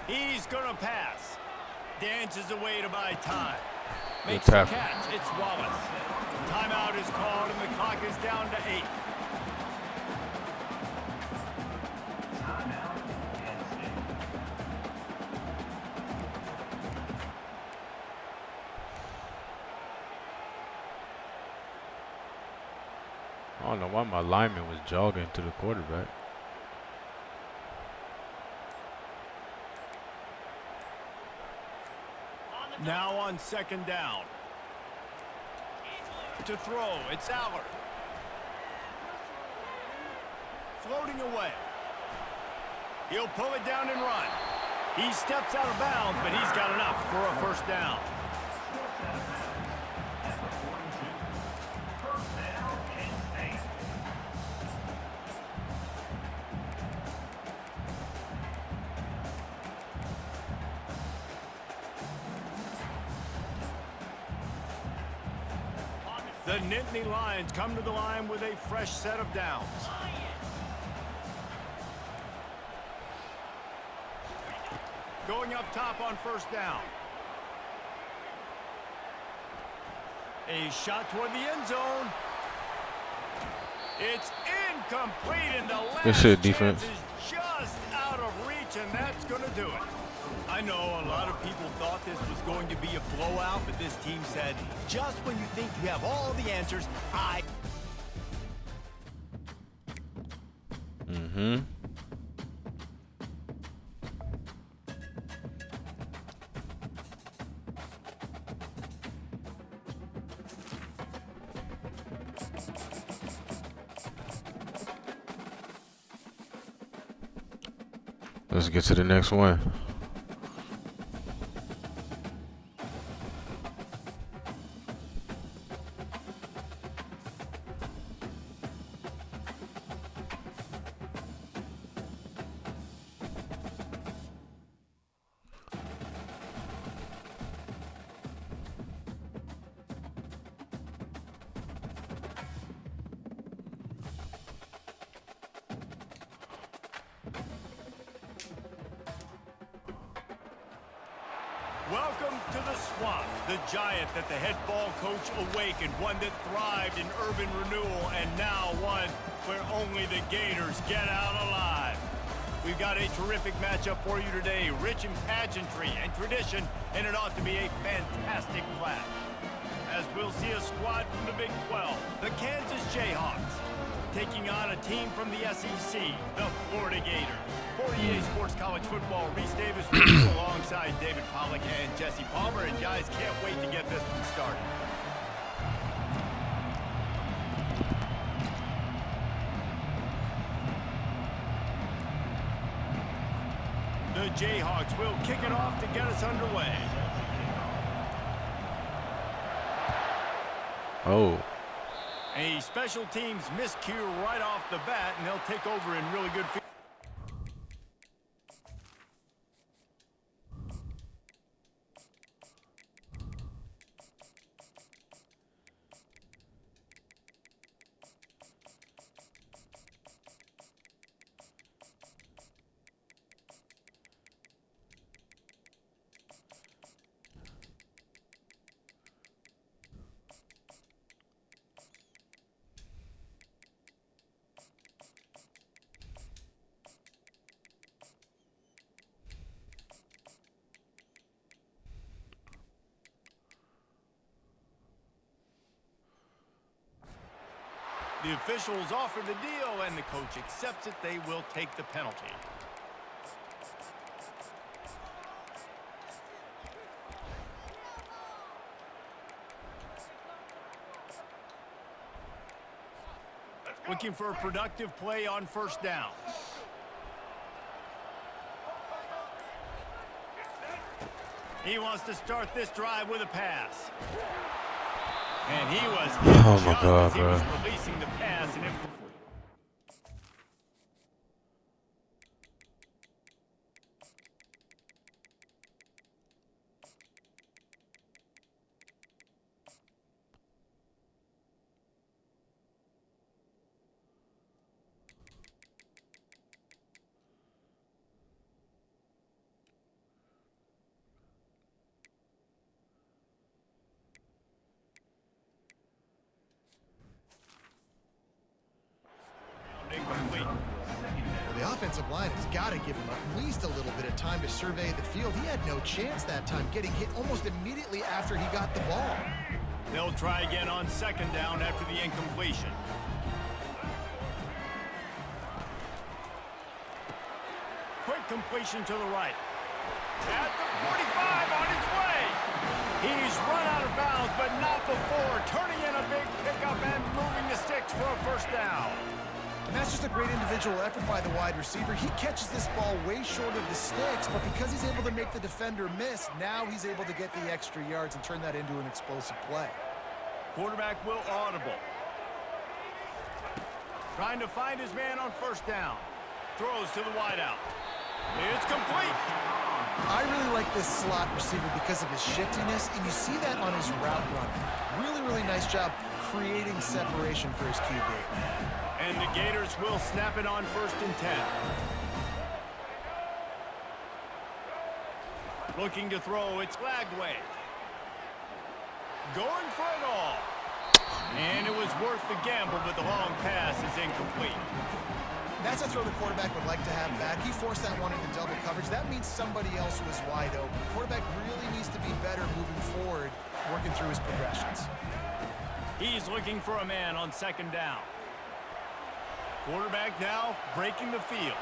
He's going to pass. Dances away to buy time. Good Makes the tackle. catch. It's Wallace. Timeout is called, and the clock is down to 8. I don't know why my lineman was jogging to the quarterback. Now on 2nd down. To throw, it's Allard. Floating away. He'll pull it down and run. He steps out of bounds, but he's got enough for a first down. The Nittany Lions come to the line with a fresh set of downs. Going up top on first down. A shot toward the end zone. It's incomplete, and the last defense is just out of reach, and that's going to do it. I know a lot of people thought this was going to be a blowout, but this team said, just when you think you have all the answers, Let's get to the next one. Welcome to the swamp, the giant that the head ball coach awakened, one that thrived in urban renewal, and now one where only the Gators get out alive. We've got a terrific matchup for you today, rich in pageantry and tradition, and it ought to be a fantastic clash. As we'll see a squad from the Big 12, the Kansas Jayhawks, taking on a team from the SEC, the Florida Gators. For EA Sports College Football, Reese Davis with you alongside David Pollack and Jesse Palmer, and guys, can't wait to get this one started. The Jayhawks will kick it off to get us underway. Oh. A special teams miscue right off the bat, and they'll take over in really good field. The officials offer the deal, and the coach accepts it. They will take the penalty. Looking for a productive play on first down. He wants to start this drive with a pass. And he was hit Oh my God, as he was releasing the pass, and The offensive line has got to give him at least a little bit of time to survey the field. He had no chance that time, getting hit almost immediately after he got the ball. they'll try again on second down after the incompletion. Quick completion to the right. At the 45, on its way. He's run out of bounds, but not before turning in a big pickup and moving the sticks for a first down. And that's just a great individual effort by the wide receiver. He catches this ball way short of the sticks, but because he's able to make the defender miss, now he's able to get the extra yards and turn that into an explosive play. Quarterback will audible. Trying to find his man on first down. Throws to the wideout. It's complete. I really like this slot receiver because of his shiftiness, and you see that on his route run. Really, really nice job creating separation for his QB. And the Gators will snap it on 1st and 10. Looking to throw, it's Lagway. Going for it all. And it was worth the gamble, but the long pass is incomplete. That's a throw the quarterback would like to have back. He forced that one into double coverage. That means somebody else was wide open. The quarterback really needs to be better moving forward, working through his progressions. He's looking for a man on 2nd down. Quarterback now breaking the field.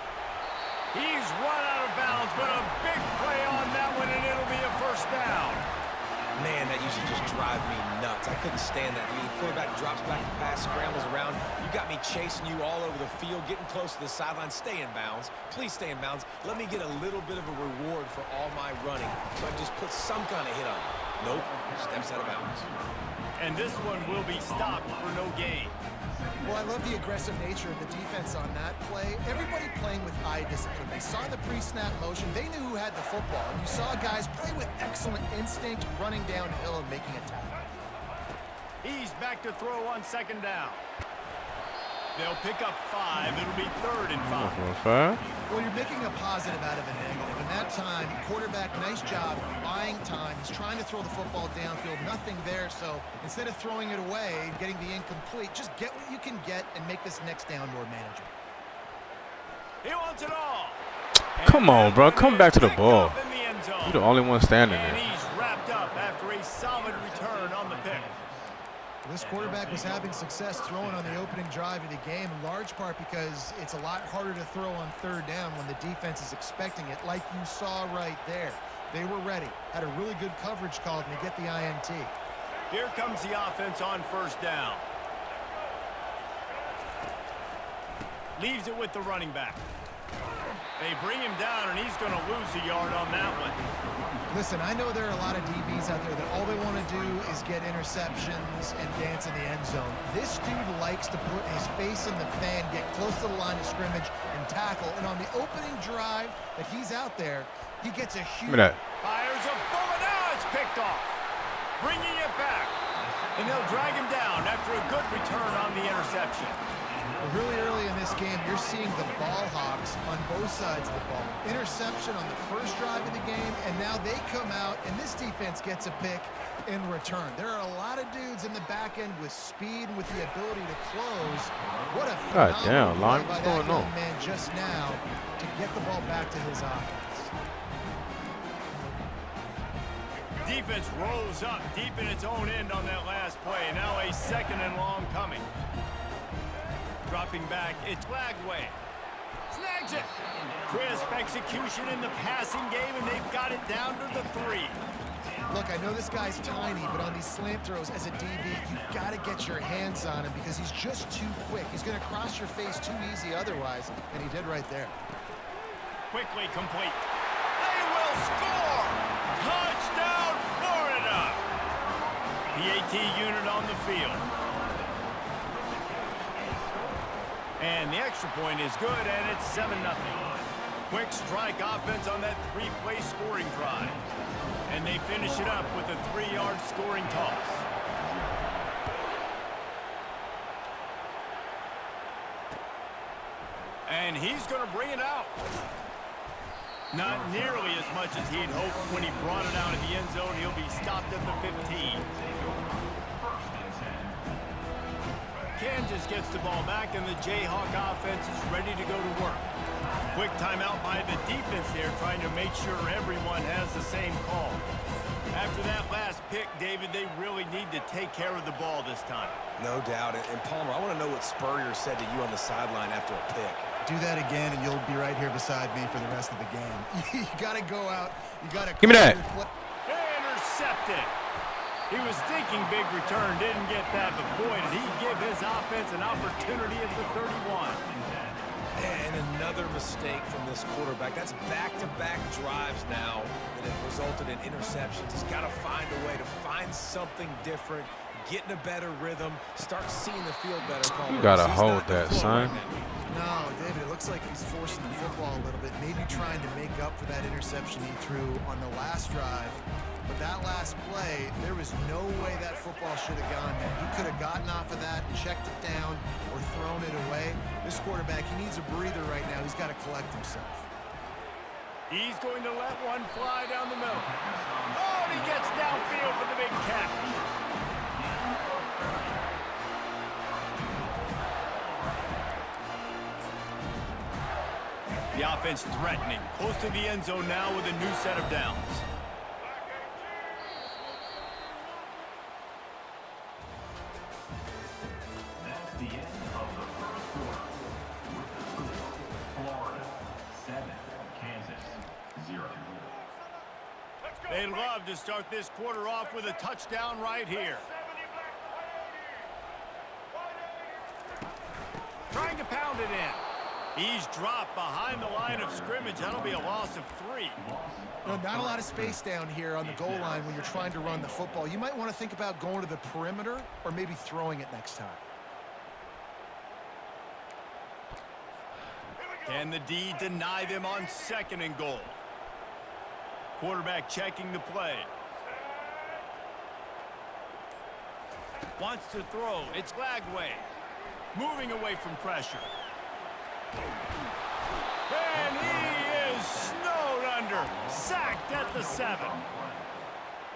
He's run out of bounds, but a big play on that one, and it'll be a first down. Man, that used to just drive me nuts. I couldn't stand that. The quarterback drops back to pass, scrambles around. You got me chasing you all over the field, getting close to the sideline. Stay in bounds. Please stay in bounds. Let me get a little bit of a reward for all my running, so I just put some kind of hit on it. Nope, steps out of bounds. And this one will be stopped for no gain. Well, I love the aggressive nature of the defense on that play. Everybody playing with eye discipline. They saw the pre-snap motion. They knew who had the football. And you saw guys play with excellent instinct, running downhill and making a tackle. He's back to throw on 2nd down. They'll pick up 5. It'll be 3rd and 5. Well, you're making a positive out of a negative. And that time, quarterback, nice job buying time. He's trying to throw the football downfield. Nothing there. So instead of throwing it away, getting the incomplete, just get what you can get and make this next down more manageable. He wants it all. Come on, bro. Come back to the ball. You're the only one standing and there. he's wrapped up after a solid return on the pick. This quarterback was having success throwing on the opening drive of the game, in large part because it's a lot harder to throw on 3rd down when the defense is expecting it, like you saw right there. They were ready, had a really good coverage call, and they get the INT. Here comes the offense on 1st down. Leaves it with the running back. They bring him down, and he's going to lose a yard on that one. Listen, I know there are a lot of DBs out there that all they want to do is get interceptions and dance in the end zone. This dude likes to put his face in the fan, get close to the line of scrimmage, and tackle. And on the opening drive that he's out there, he gets a huge... Fires a bullet. Now it's picked off. Bringing it back. And they'll drag him down after a good return on the interception. Really early in this game, you're seeing the ball hawks on both sides of the ball. Interception on the first drive of the game, and now they come out, and this defense gets a pick in return. There are a lot of dudes in the back end with speed and with the ability to close. What a phenomenal play by that young man just now to get the ball back to his offense. Defense rose up deep in its own end on that last play. Now a 2nd and long coming. Dropping back, it's Lagway. Snags it. Crisp execution in the passing game, and they've got it down to the 3. Look, I know this guy's tiny, but on these slant throws as a DB, you've got to get your hands on him because he's just too quick. He's going to cross your face too easy otherwise, and he did right there. Quickly complete. They will score! Touchdown, Florida! PAT unit on the field. And the extra point is good, and it's 7-0. Quick strike offense on that 3-play scoring drive. And they finish it up with a 3-yard scoring toss. And he's going to bring it out. Not nearly as much as he'd hoped when he brought it out of the end zone. He'll be stopped at the 15. Kansas gets the ball back, and the Jayhawk offense is ready to go to work. Quick timeout by the defense there, trying to make sure everyone has the same call. After that last pick, David, they really need to take care of the ball this time. No doubt. And Palmer, I want to know what Spurrier said to you on the sideline after a pick. Do that again, and you'll be right here beside me for the rest of the game. You got to go out. You got to... Give me that. They intercepted. He was thinking big return, didn't get that, but boy, did he give his offense an opportunity at the 31. And another mistake from this quarterback. That's back-to-back drives now that have resulted in interceptions. He's got to find a way to find something different, get in a better rhythm, start seeing the field better. You got to hold that, son. No, David, it looks like he's forcing the football a little bit, maybe trying to make up for that interception he threw on the last drive. But that last play, there was no way that football should have gone there. He could have gotten off of that, checked it down, or thrown it away. This quarterback, he needs a breather right now. He's got to collect himself. He's going to let one fly down the middle. Oh, and he gets downfield for the big catch. The offense threatening, close to the end zone now with a new set of downs. That's the end of the first quarter. With the score, Florida 7, Kansas 0. They'd love to start this quarter off with a touchdown right here. Trying to pound it in. He's dropped behind the line of scrimmage. That'll be a loss of 3. No, not a lot of space down here on the goal line when you're trying to run the football. You might want to think about going to the perimeter or maybe throwing it next time. Can the D deny them on 2nd and goal? Quarterback checking the play. Wants to throw. It's Lagway. Moving away from pressure. And he is snowed under. Sacked at the 7.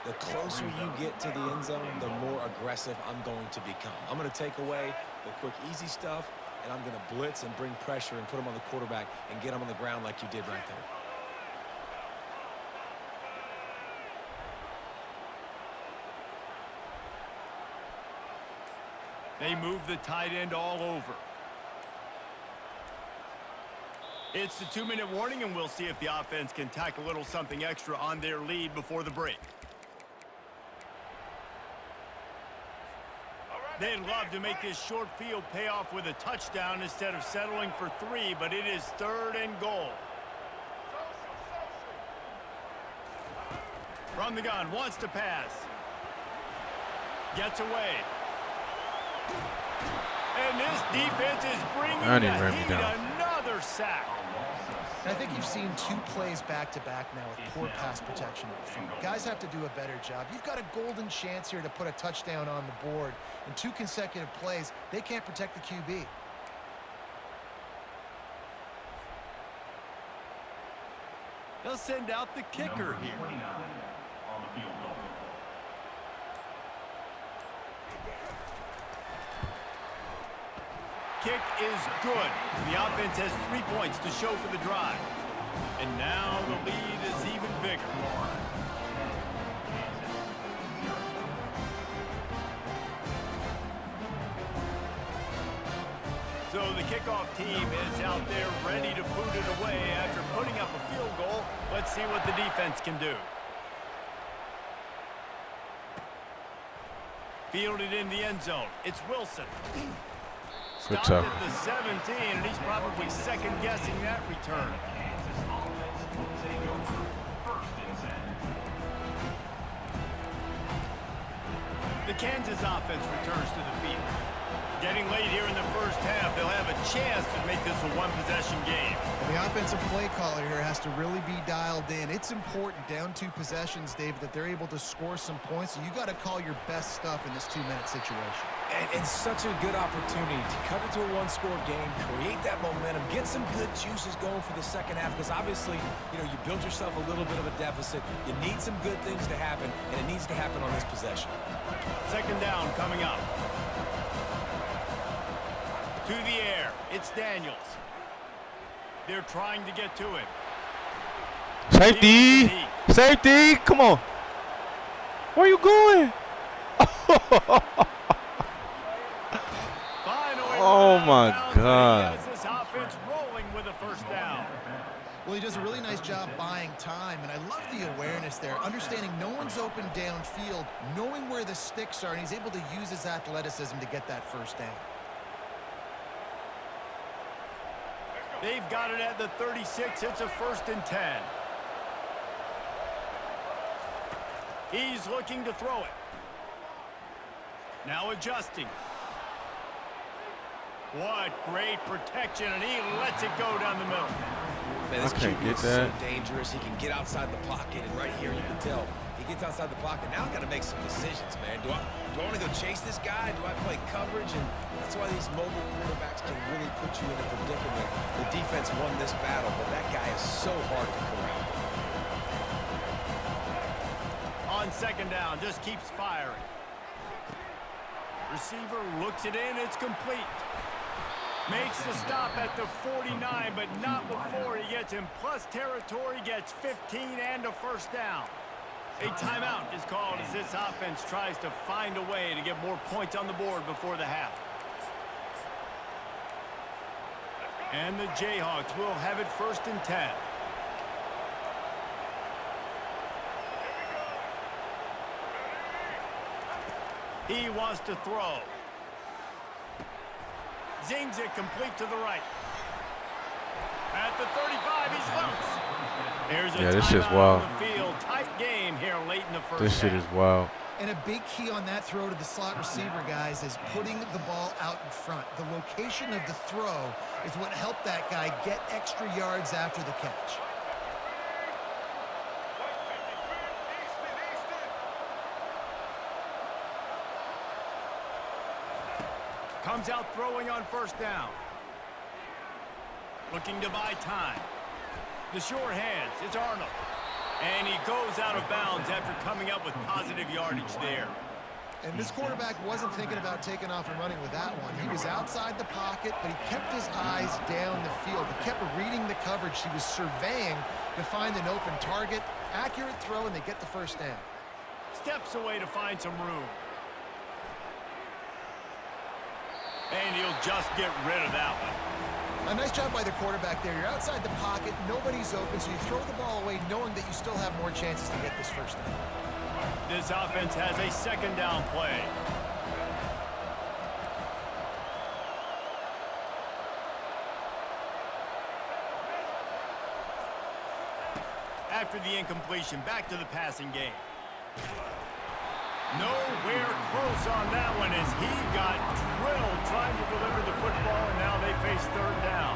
The closer you get to the end zone, the more aggressive I'm going to become. I'm going to take away the quick, easy stuff, and I'm going to blitz and bring pressure and put him on the quarterback and get him on the ground like you did right there. They move the tight end all over. It's the 2-minute warning, and we'll see if the offense can tack a little something extra on their lead before the break. They'd love to make this short field pay off with a touchdown instead of settling for 3, but it is 3rd and goal. From the gun, wants to pass. Gets away. And this defense is bringing the heat. Another sack. And I think you've seen 2 plays back-to-back now with poor pass protection up front. Guys have to do a better job. You've got a golden chance here to put a touchdown on the board. In 2 consecutive plays, they can't protect the QB. They'll send out the kicker here. On the field goal. Kick is good. The offense has 3 points to show for the drive. And now the lead is even bigger. So the kickoff team is out there ready to boot it away after putting up a field goal. Let's see what the defense can do. Fielded in the end zone. It's Wilson. Good Stopped tackle. at the 17, and he's probably second-guessing that return. The Kansas offense returns to the field. Getting late here in the first half, they'll have a chance to make this a one-possession game. And the offensive play caller here has to really be dialed in. It's important, down 2 possessions, David, that they're able to score some points. So you got to call your best stuff in this 2-minute situation. And such a good opportunity to cut it to a 1-score game, create that momentum, get some good juices going for the second half, because obviously, you built yourself a little bit of a deficit. You need some good things to happen, and it needs to happen on this possession. 2nd down coming up. To the air, it's Daniels. They're trying to get to it. Safety! Safety! Come on! Where are you going? Finally, Oh my God! He has this offense rolling with a 1st down. Well, he does a really nice job buying time, and I love the awareness there, understanding no one's open downfield, knowing where the sticks are, and he's able to use his athleticism to get that first down. They've got it at the 36. It's a 1st and 10. He's looking to throw it. Now adjusting. What great protection, and he lets it go down the middle. Man, this I can't QB get is that. so dangerous. He can get outside the pocket, and right here you can tell he gets outside the pocket. Now I got to make some decisions, man. Do I want to go chase this guy? Do I play coverage? And that's why these mobile quarterbacks can really put you in a predicament. The defense won this battle, but that guy is so hard to corral. On 2nd down, just keeps firing. Receiver looks it in. It's complete. Makes the stop at the 49, but not before he gets in plus territory, gets 15 and a 1st down. A timeout is called as this offense tries to find a way to get more points on the board before the half. And the Jayhawks will have it 1st and 10. He wants to throw. Zings it complete to the right. At the 35, he's loose. There's a this shit's timeout wild. on the field. Tight game here late in the first This shit half. is wild. And a big key on that throw to the slot receiver, guys, is putting the ball out in front. The location of the throw is what helped that guy get extra yards after the catch. Comes out throwing on 1st down. Looking to buy time. The short hands, it's Arnold. And he goes out of bounds after coming up with positive yardage there. And this quarterback wasn't thinking about taking off and running with that one. He was outside the pocket, but he kept his eyes down the field. He kept reading the coverage. He was surveying to find an open target. Accurate throw, and they get the 1st down. Steps away to find some room. And he'll just get rid of that one. A nice job by the quarterback there. You're outside the pocket, nobody's open, so you throw the ball away knowing that you still have more chances to get this 1st down. This offense has a 2nd down play. After the incompletion, back to the passing game. Nowhere close on that one as he got drilled trying to deliver the football, and now they face 3rd down.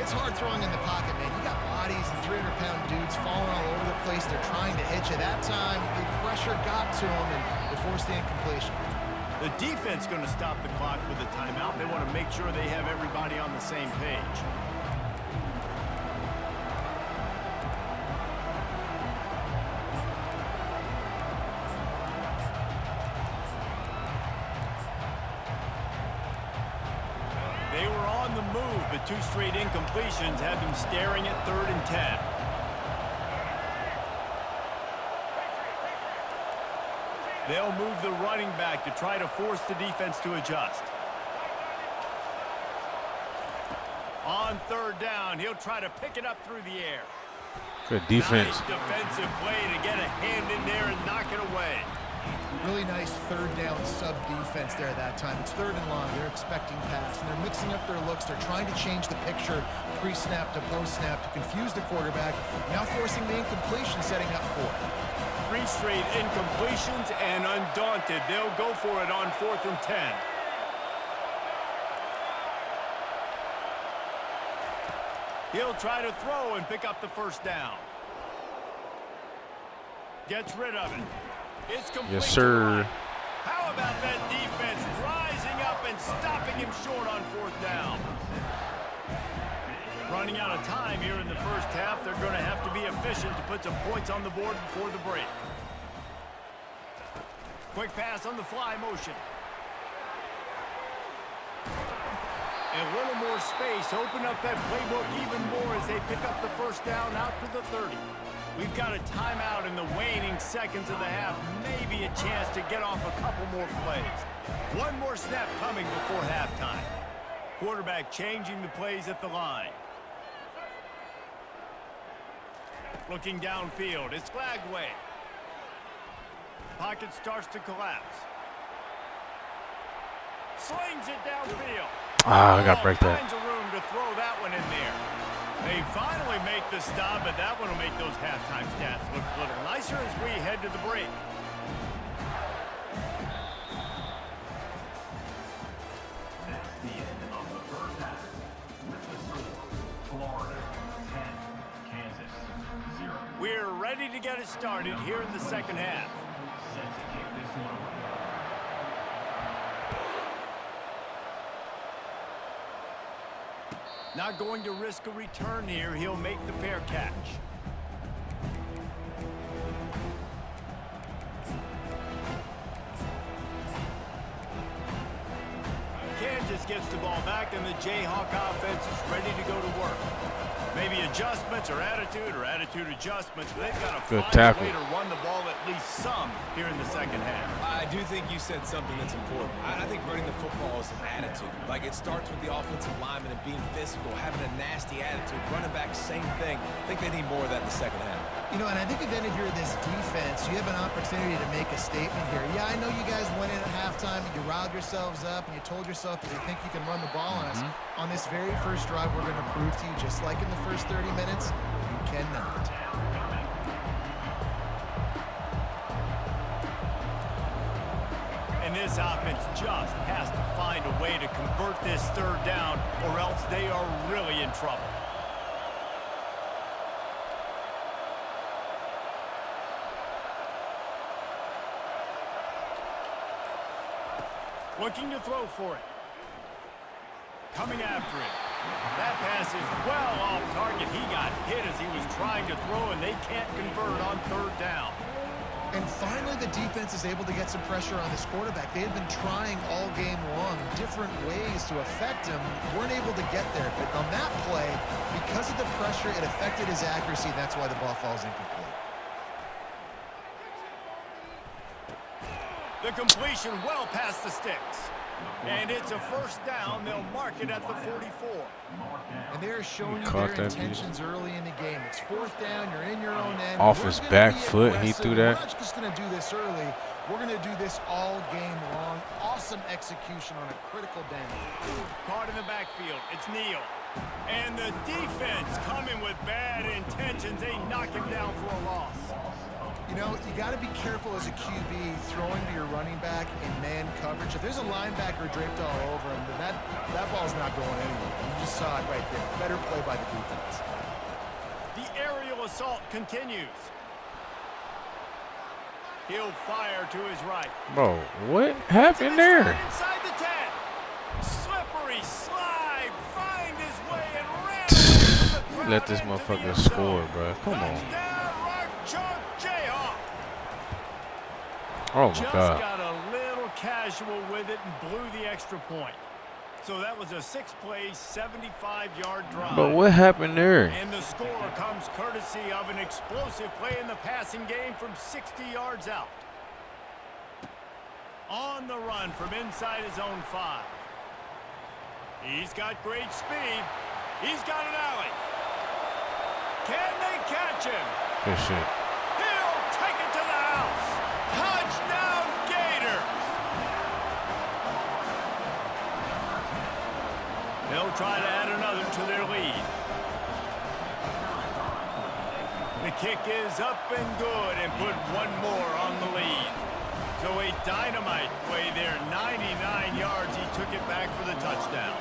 It's hard throwing in the pocket, man. You got bodies and 300-pound dudes falling all over the place. They're trying to hit you. That time, the pressure got to them, and they forced the incompletion. The defense going to stop the clock with a timeout. They want to make sure they have everybody on the same page. They were on the move, but 2 straight incompletions had them staring at 3rd and 10. They'll move the running back to try to force the defense to adjust. On 3rd down, he'll try to pick it up through the air. Good defense. Nice defensive play to get a hand in there and knock it away. Really nice 3rd down sub-defense there that time. It's 3rd and long. They're expecting pass, and they're mixing up their looks. They're trying to change the picture pre-snap to post-snap to confuse the quarterback, now forcing the incompletion, setting up 4. 3 straight incompletions, and undaunted, they'll go for it on 4th and 10. He'll try to throw and pick up the 1st down. Gets rid of it. It's complete. Yes, sir. How about that defense rising up and stopping him short on 4th down? Running out of time here in the first half. They're going to have to be efficient to put some points on the board before the break. Quick pass on the fly motion. A little more space. Open up that playbook even more as they pick up the 1st down out to the 30. We've got a timeout in the waning seconds of the half. Maybe a chance to get off a couple more plays. One more snap coming before halftime. Quarterback changing the plays at the line. Looking downfield, it's flagged away. Pocket starts to collapse. Slings it downfield. Ah, I gotta break that. Finds a room to throw that one in there. They finally make the stop, but that one will make those halftime stats look a little nicer as we head to the break. That's the end of the first half. With the score, Florida 10, Kansas 0. We're ready to get it started here in the second half. Set to kick this one away. Not going to risk a return here. He'll make the fair catch. Kansas gets the ball back, and the Jayhawk offense is ready to go to work. Maybe adjustments or attitude adjustments, but they've got to Good find tackle. a way to run the ball at least some here in the second half. I do think you said something that's important. I think running the football is an attitude. Like, it starts with the offensive lineman and being physical, having a nasty attitude. Running back, same thing. I think they need more of that in the second half. You know, and I think again, if you're this defense, you have an opportunity to make a statement here. Yeah, I know you guys went in at halftime and you riled yourselves up and you told yourself that you think you can run the ball on us. On this very first drive, we're going to prove to you, just like in the first 30 minutes, you cannot. And this offense just has to find a way to convert this third down, or else they are really in trouble. Looking to throw for it. Coming after it. That pass is well off target. He got hit as he was trying to throw, and they can't convert on third down. And finally, the defense is able to get some pressure on this quarterback. They had been trying all game long different ways to affect him. Weren't able to get there. But on that play, because of the pressure, it affected his accuracy. That's why the ball falls incomplete. The completion well past the sticks. And it's a first down. They'll mark it at the 44. And they're showing you Caught their that intentions early in the game. It's fourth down. You're in your own end. Off We're his gonna back be foot, he aggressive. threw that. We're not just going to do this early. We're going to do this all game long. Awesome execution on a critical down. Caught in the backfield. It's Neal. And the defense coming with bad intentions. They knock him down for a loss. You know, you got to be careful as a QB throwing to your running back in man coverage. If there's a linebacker draped all over him, then that ball's not going anywhere. You just saw it right there. Better play by the defense. The aerial assault continues. He'll fire to his right. Bro, what happened there? Inside the 10. Slippery slide. Find his way and ran away from the crowd Let this into the motherfucker end score, zone. bro. Come on. Touchdown, Rock Chalk Jayhawk. Oh my Just God. got a little casual with it and blew the extra point. So that was a 6-play, 75-yard drive. But what happened there? And the score comes courtesy of an explosive play in the passing game from 60 yards out. On the run from inside his own 5. He's got great speed. He's got an alley. Can they catch him? Good shit. He'll take it to the house. Touchdown, Gators. They'll try to add another to their lead. The kick is up and good and put one more on the lead. So a dynamite play there, 99 yards. He took it back for the touchdown.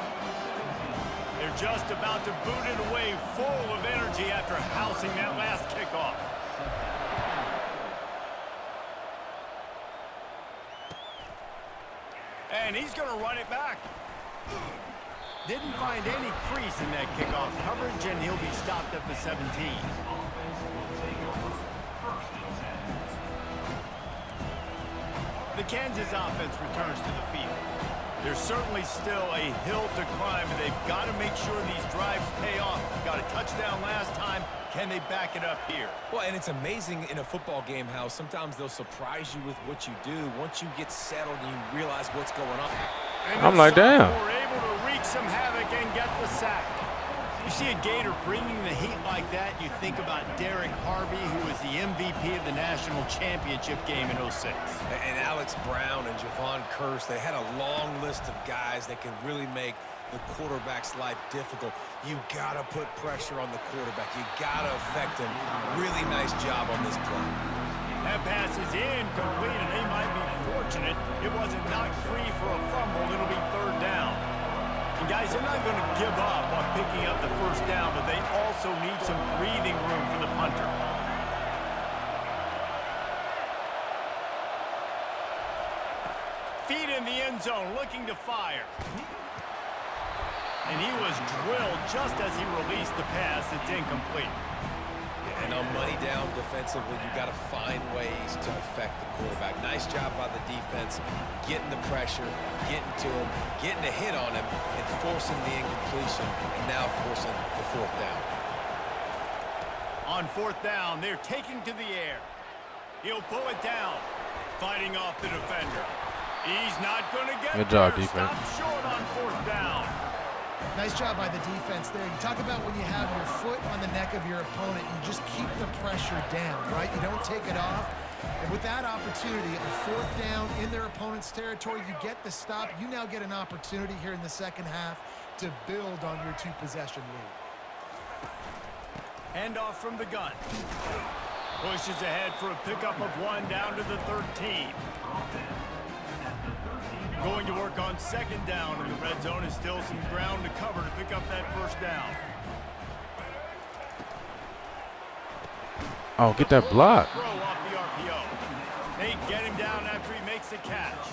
They're just about to boot it away full of energy after housing that last kickoff. And he's going to run it back. Didn't find any crease in that kickoff coverage, and he'll be stopped at the 17. The Kansas offense returns to the field. There's certainly still a hill to climb, and they've got to make sure these drives pay off. Got a touchdown last time. Can they back it up here? Well, and it's amazing in a football game how sometimes they'll surprise you with what you do. Once you get settled and you realize what's going on. And I'm the like, damn. Sophomore able to wreak some havoc and get the sack. You see a Gator bringing the heat like that, you think about Derek Harvey, who was the MVP of the national championship game in '06. And Alex Brown and Javon Curse, they had a long list of guys that can really make the quarterback's life difficult. You got to put pressure on the quarterback. You got to affect him. Really nice job on this play. That pass is incomplete, and they might be fortunate it wasn't knocked free for a fumble. It'll be 3rd down. And guys, they're not going to give up on picking up the 1st down, but they also need some breathing room for the punter. Feet in the end zone, looking to fire. And he was drilled just as he released the pass. It's incomplete. And on money down defensively, you got to find ways to affect the quarterback. Nice job by the defense, getting the pressure, getting to him, getting a hit on him, and forcing the incompletion, and now forcing the 4th down. On 4th down, they're taking to the air. He'll pull it down, fighting off the defender. He's not going to get Good job, there. defense. Stop short on 4th down. Nice job by the defense there. You talk about when you have your foot on the neck of your opponent, you just keep the pressure down, right? You don't take it off. And with that opportunity, a 4th down in their opponent's territory, you get the stop. You now get an opportunity here in the 2nd half to build on your 2-possession lead. Handoff from the gun. Pushes ahead for a pickup of 1 down to the 13. Going to work on 2nd down, and the red zone is still some ground to cover to pick up that 1st down. Oh, get that block. Throw off the RPO. They get him down after he makes the catch.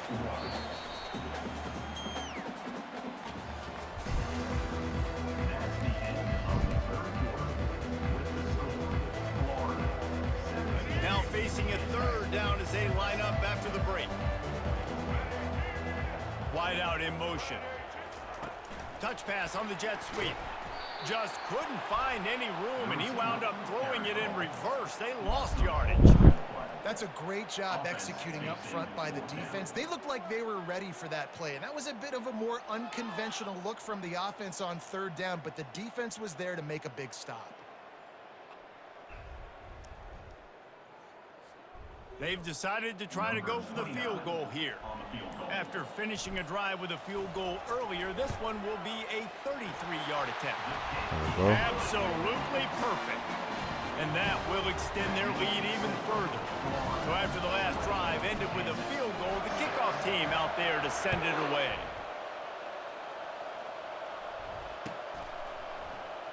Now facing a 3rd down as they line up after the break. Wide out in motion. Touch pass on the jet sweep. Just couldn't find any room, and he wound up throwing it in reverse. They lost yardage. That's a great job executing up front by the defense. They looked like they were ready for that play, and that was a bit of a more unconventional look from the offense on 3rd down, but the defense was there to make a big stop. They've decided to try to go for the field goal here. After finishing a drive with a field goal earlier, this one will be a 33-yard attempt. Absolutely perfect. And that will extend their lead even further. So after the last drive ended with a field goal, the kickoff team out there to send it away.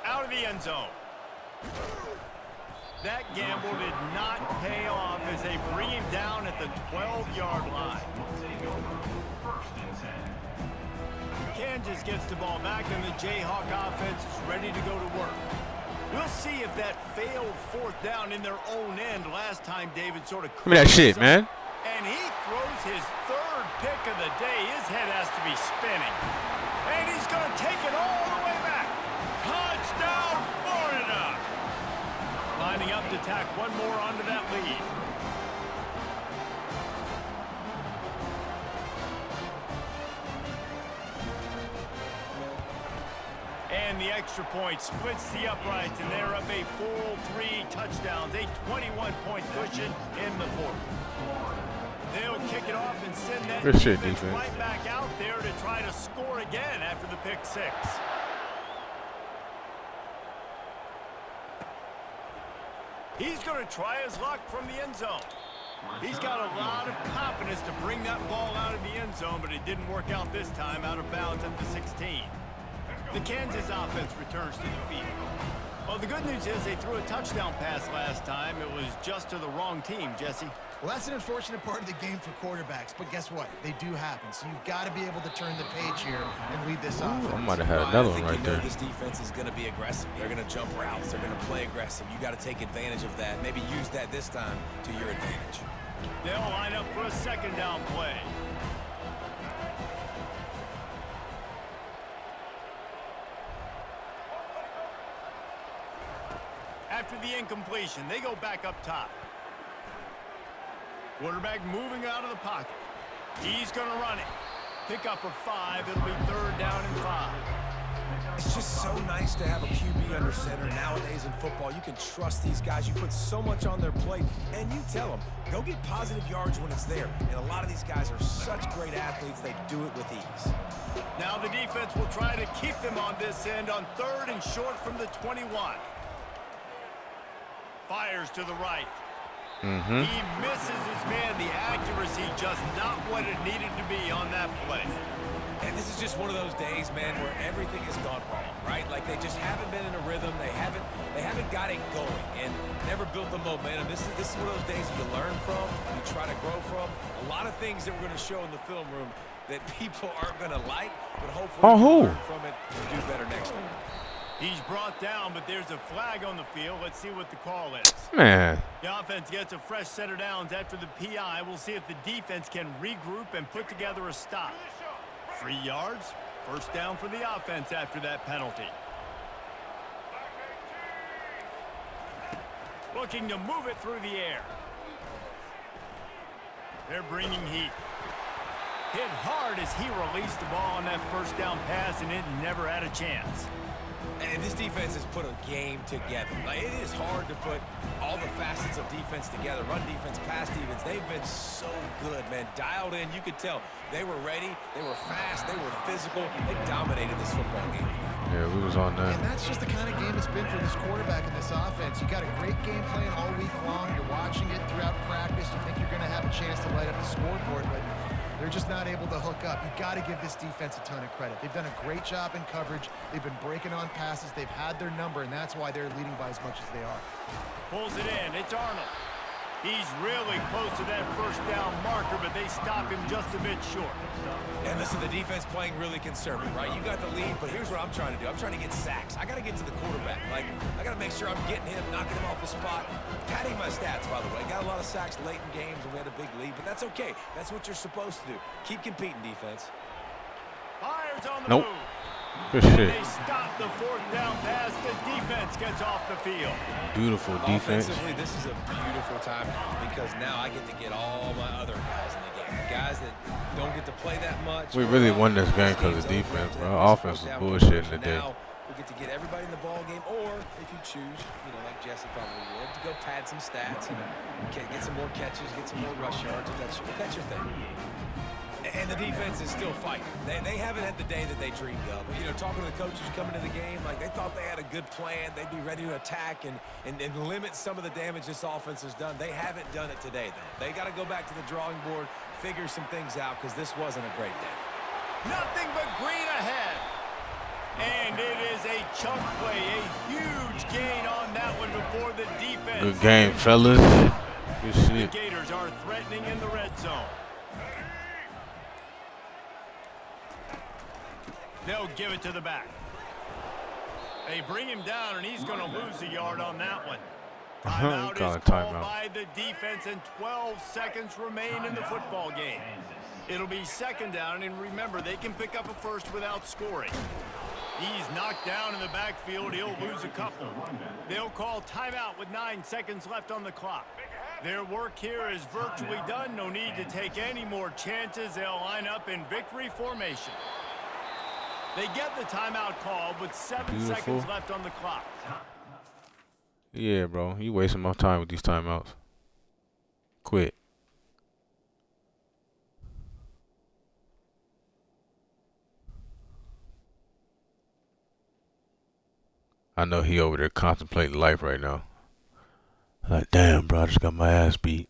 Out of the end zone. That gamble did not pay off as they bring him down at the 12-yard line. Kansas gets the ball back, and the Jayhawk offense is ready to go to work. We'll see if that failed 4th down in their own end last time David sort of... Give me that shit, man. And he throws his 3rd pick of the day. His head has to be spinning. And he's going to take it all the way back. Touchdown, Florida! Lining up to tack one more onto that lead. And the extra point splits the uprights, and they're up a full 3 touchdowns, a 21-point cushion in the 4th. They'll kick it off and send that defense right back out there to try to score again after the pick 6. He's going to try his luck from the end zone. He's got a lot of confidence to bring that ball out of the end zone, but it didn't work out this time, out of bounds at the 16. The Kansas offense returns to the field. Well, the good news is they threw a touchdown pass last time. It was just to the wrong team, Jesse. Well, that's an unfortunate part of the game for quarterbacks, but guess what? They do happen, so you've got to be able to turn the page here and lead this offense. I might have had another one right there. This defense is going to be aggressive. They're going to jump routes. They're going to play aggressive. You got to take advantage of that. Maybe use that this time to your advantage. They'll line up for a 2nd down play. After the incompletion, they go back up top. Quarterback moving out of the pocket. He's going to run it. Pick up of 5. It'll be 3rd down and 5. It's just so nice to have a QB under center. Nowadays in football, you can trust these guys. You put so much on their plate, and you tell them, go get positive yards when it's there. And a lot of these guys are such great athletes, they do it with ease. Now the defense will try to keep them on this end on 3rd and short from the 21. Fires to the right. He misses his man. The accuracy just not what it needed to be on that play. And this is just one of those days, man, where everything has gone wrong, right? Like they just haven't been in a rhythm. They haven't got it going and never built the momentum. This is one of those days you learn from, you try to grow from. A lot of things that we're going to show in the film room that people aren't going to like, but hopefully we can learn from it and do better next time. He's brought down, but there's a flag on the field. Let's see what the call is. Man. The offense gets a fresh set of downs after the PI. We'll see if the defense can regroup and put together a stop. 3 yards, first down for the offense after that penalty. Looking to move it through the air. They're bringing heat. Hit hard as he released the ball on that first down pass, and it never had a chance. And this defense has put a game together. Like, it is hard to put all the facets of defense together. Run defense, pass defense. They've been so good, man. Dialed in. You could tell they were ready. They were fast. They were physical. They dominated this football game. Yeah, we was on that. And that's just the kind of game it's been for this quarterback and this offense. You got a great game plan all week long. You're watching it throughout practice. You think you're going to have a chance to light up the scoreboard, but they're just not able to hook up. You got to give this defense a ton of credit. They've done a great job in coverage. They've been breaking on passes. They've had their number, and that's why they're leading by as much as they are. Pulls it in. It's Arnold. He's really close to that first down marker, but they stop him just a bit short. And listen, the defense playing really conservative, right? You got the lead, but here's what I'm trying to do. I'm trying to get sacks. I got to get to the quarterback. Like, I got to make sure I'm getting him, knocking him off the spot. Padding my stats, by the way. Got a lot of sacks late in games when we had a big lead, but that's okay. That's what you're supposed to do. Keep competing, defense. Fires on the Nope. move. Good And shit. they stop the 4th down pass. The defense gets off the field. Beautiful defense. Offensively, this is a beautiful time because now I get to get all my other guys in the game. Guys that don't get to play that much. We really won this game because of defense, bro. Offense was bullshit in the day. Now we get to get everybody in the ball game, or if you choose, you know, like Jesse probably would, to go pad some stats and get some more catches, get some more rush yards. If that's your thing. And the defense is still fighting. They haven't had the day that they dreamed of. You know, talking to the coaches coming to the game, like they thought they had a good plan. They'd be ready to attack and limit some of the damage this offense has done. They haven't done it today, though. They got to go back to the drawing board, figure some things out, because this wasn't a great day. Nothing but green ahead. And it is a chunk play, a huge gain on that one before the defense. Good game, fellas. Good The shit. Gators are threatening in the red zone. They'll give it to the back. They bring him down, and he's going to lose a yard on that one. Timeout Call is it called timeout. by the defense, and 12 seconds remain in the football game. It'll be 2nd down, and remember, they can pick up a first without scoring. He's knocked down in the backfield. He'll lose a couple. They'll call timeout with 9 seconds left on the clock. Their work here is virtually done. No need to take any more chances. They'll line up in victory formation. They get the timeout called with 7 seconds left on the clock. Yeah, bro. You wasting my time with these timeouts. Quit. I know he over there contemplating life right now. Like, damn, bro, I just got my ass beat.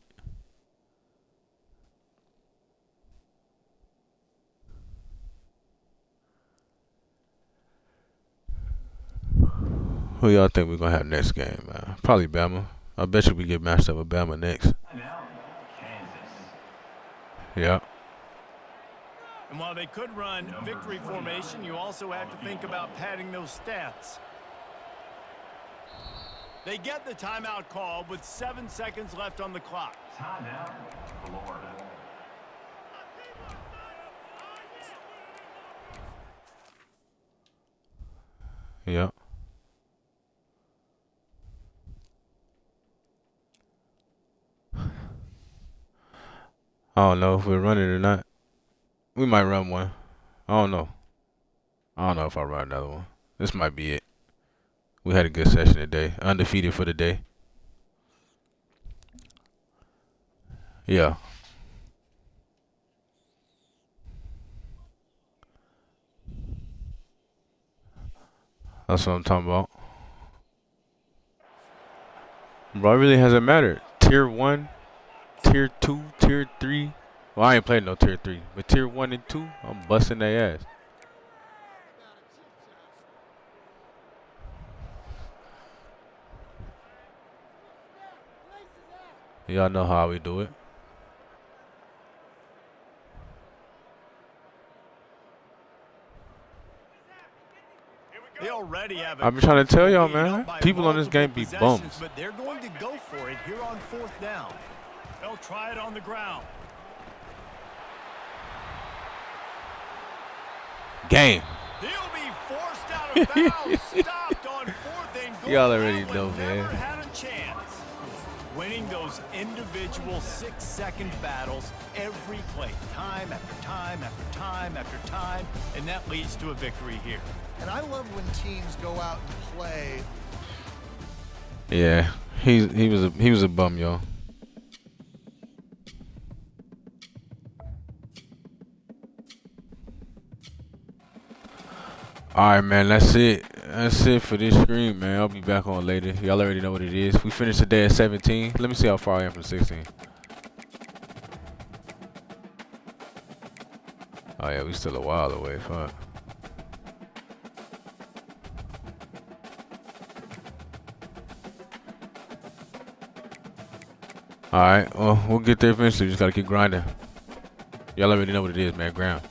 Who y'all think we're going to have next game, man? Probably Bama. I bet you we get matched up with Bama next. Now, Kansas. Yeah. And while they could run victory formation, you also have to think about padding those stats. They get the timeout called with 7 seconds left on the clock. Timeout, Florida. Yeah. I don't know if we're running or not. We might run one. I don't know. I don't know if I'll run another one. This might be it. We had a good session today. Undefeated for the day. Yeah. That's what I'm talking about. Bro, it really hasn't mattered. Tier 1, Tier 2, Tier 3. Well, I ain't playing no Tier 3. But Tier 1 and 2, I'm busting their ass. Y'all know how we do it. They already have I've been trying to tell y'all, lead, man. up by People on this multiple game be possessions, bums. But they're going to go for it here on 4th down. They'll try it on the ground. Game. He'll be forced out of bounds. Stopped on 4th and goal. Y'all already That know, one man. Never had a chance. Winning those individual 6-second battles every play, time after time after time after time, and that leads to a victory here. And I love when teams go out and play. Yeah, he was a bum, y'all. All right, man. That's it. That's it for this screen, man. I'll be back on later. Y'all already know what it is. We finished the day at 17. Let me see how far I am from 16. Oh yeah, we still a while away. Fuck. All right. Well, we'll get there eventually. Just gotta keep grinding. Y'all already know what it is, man. Ground.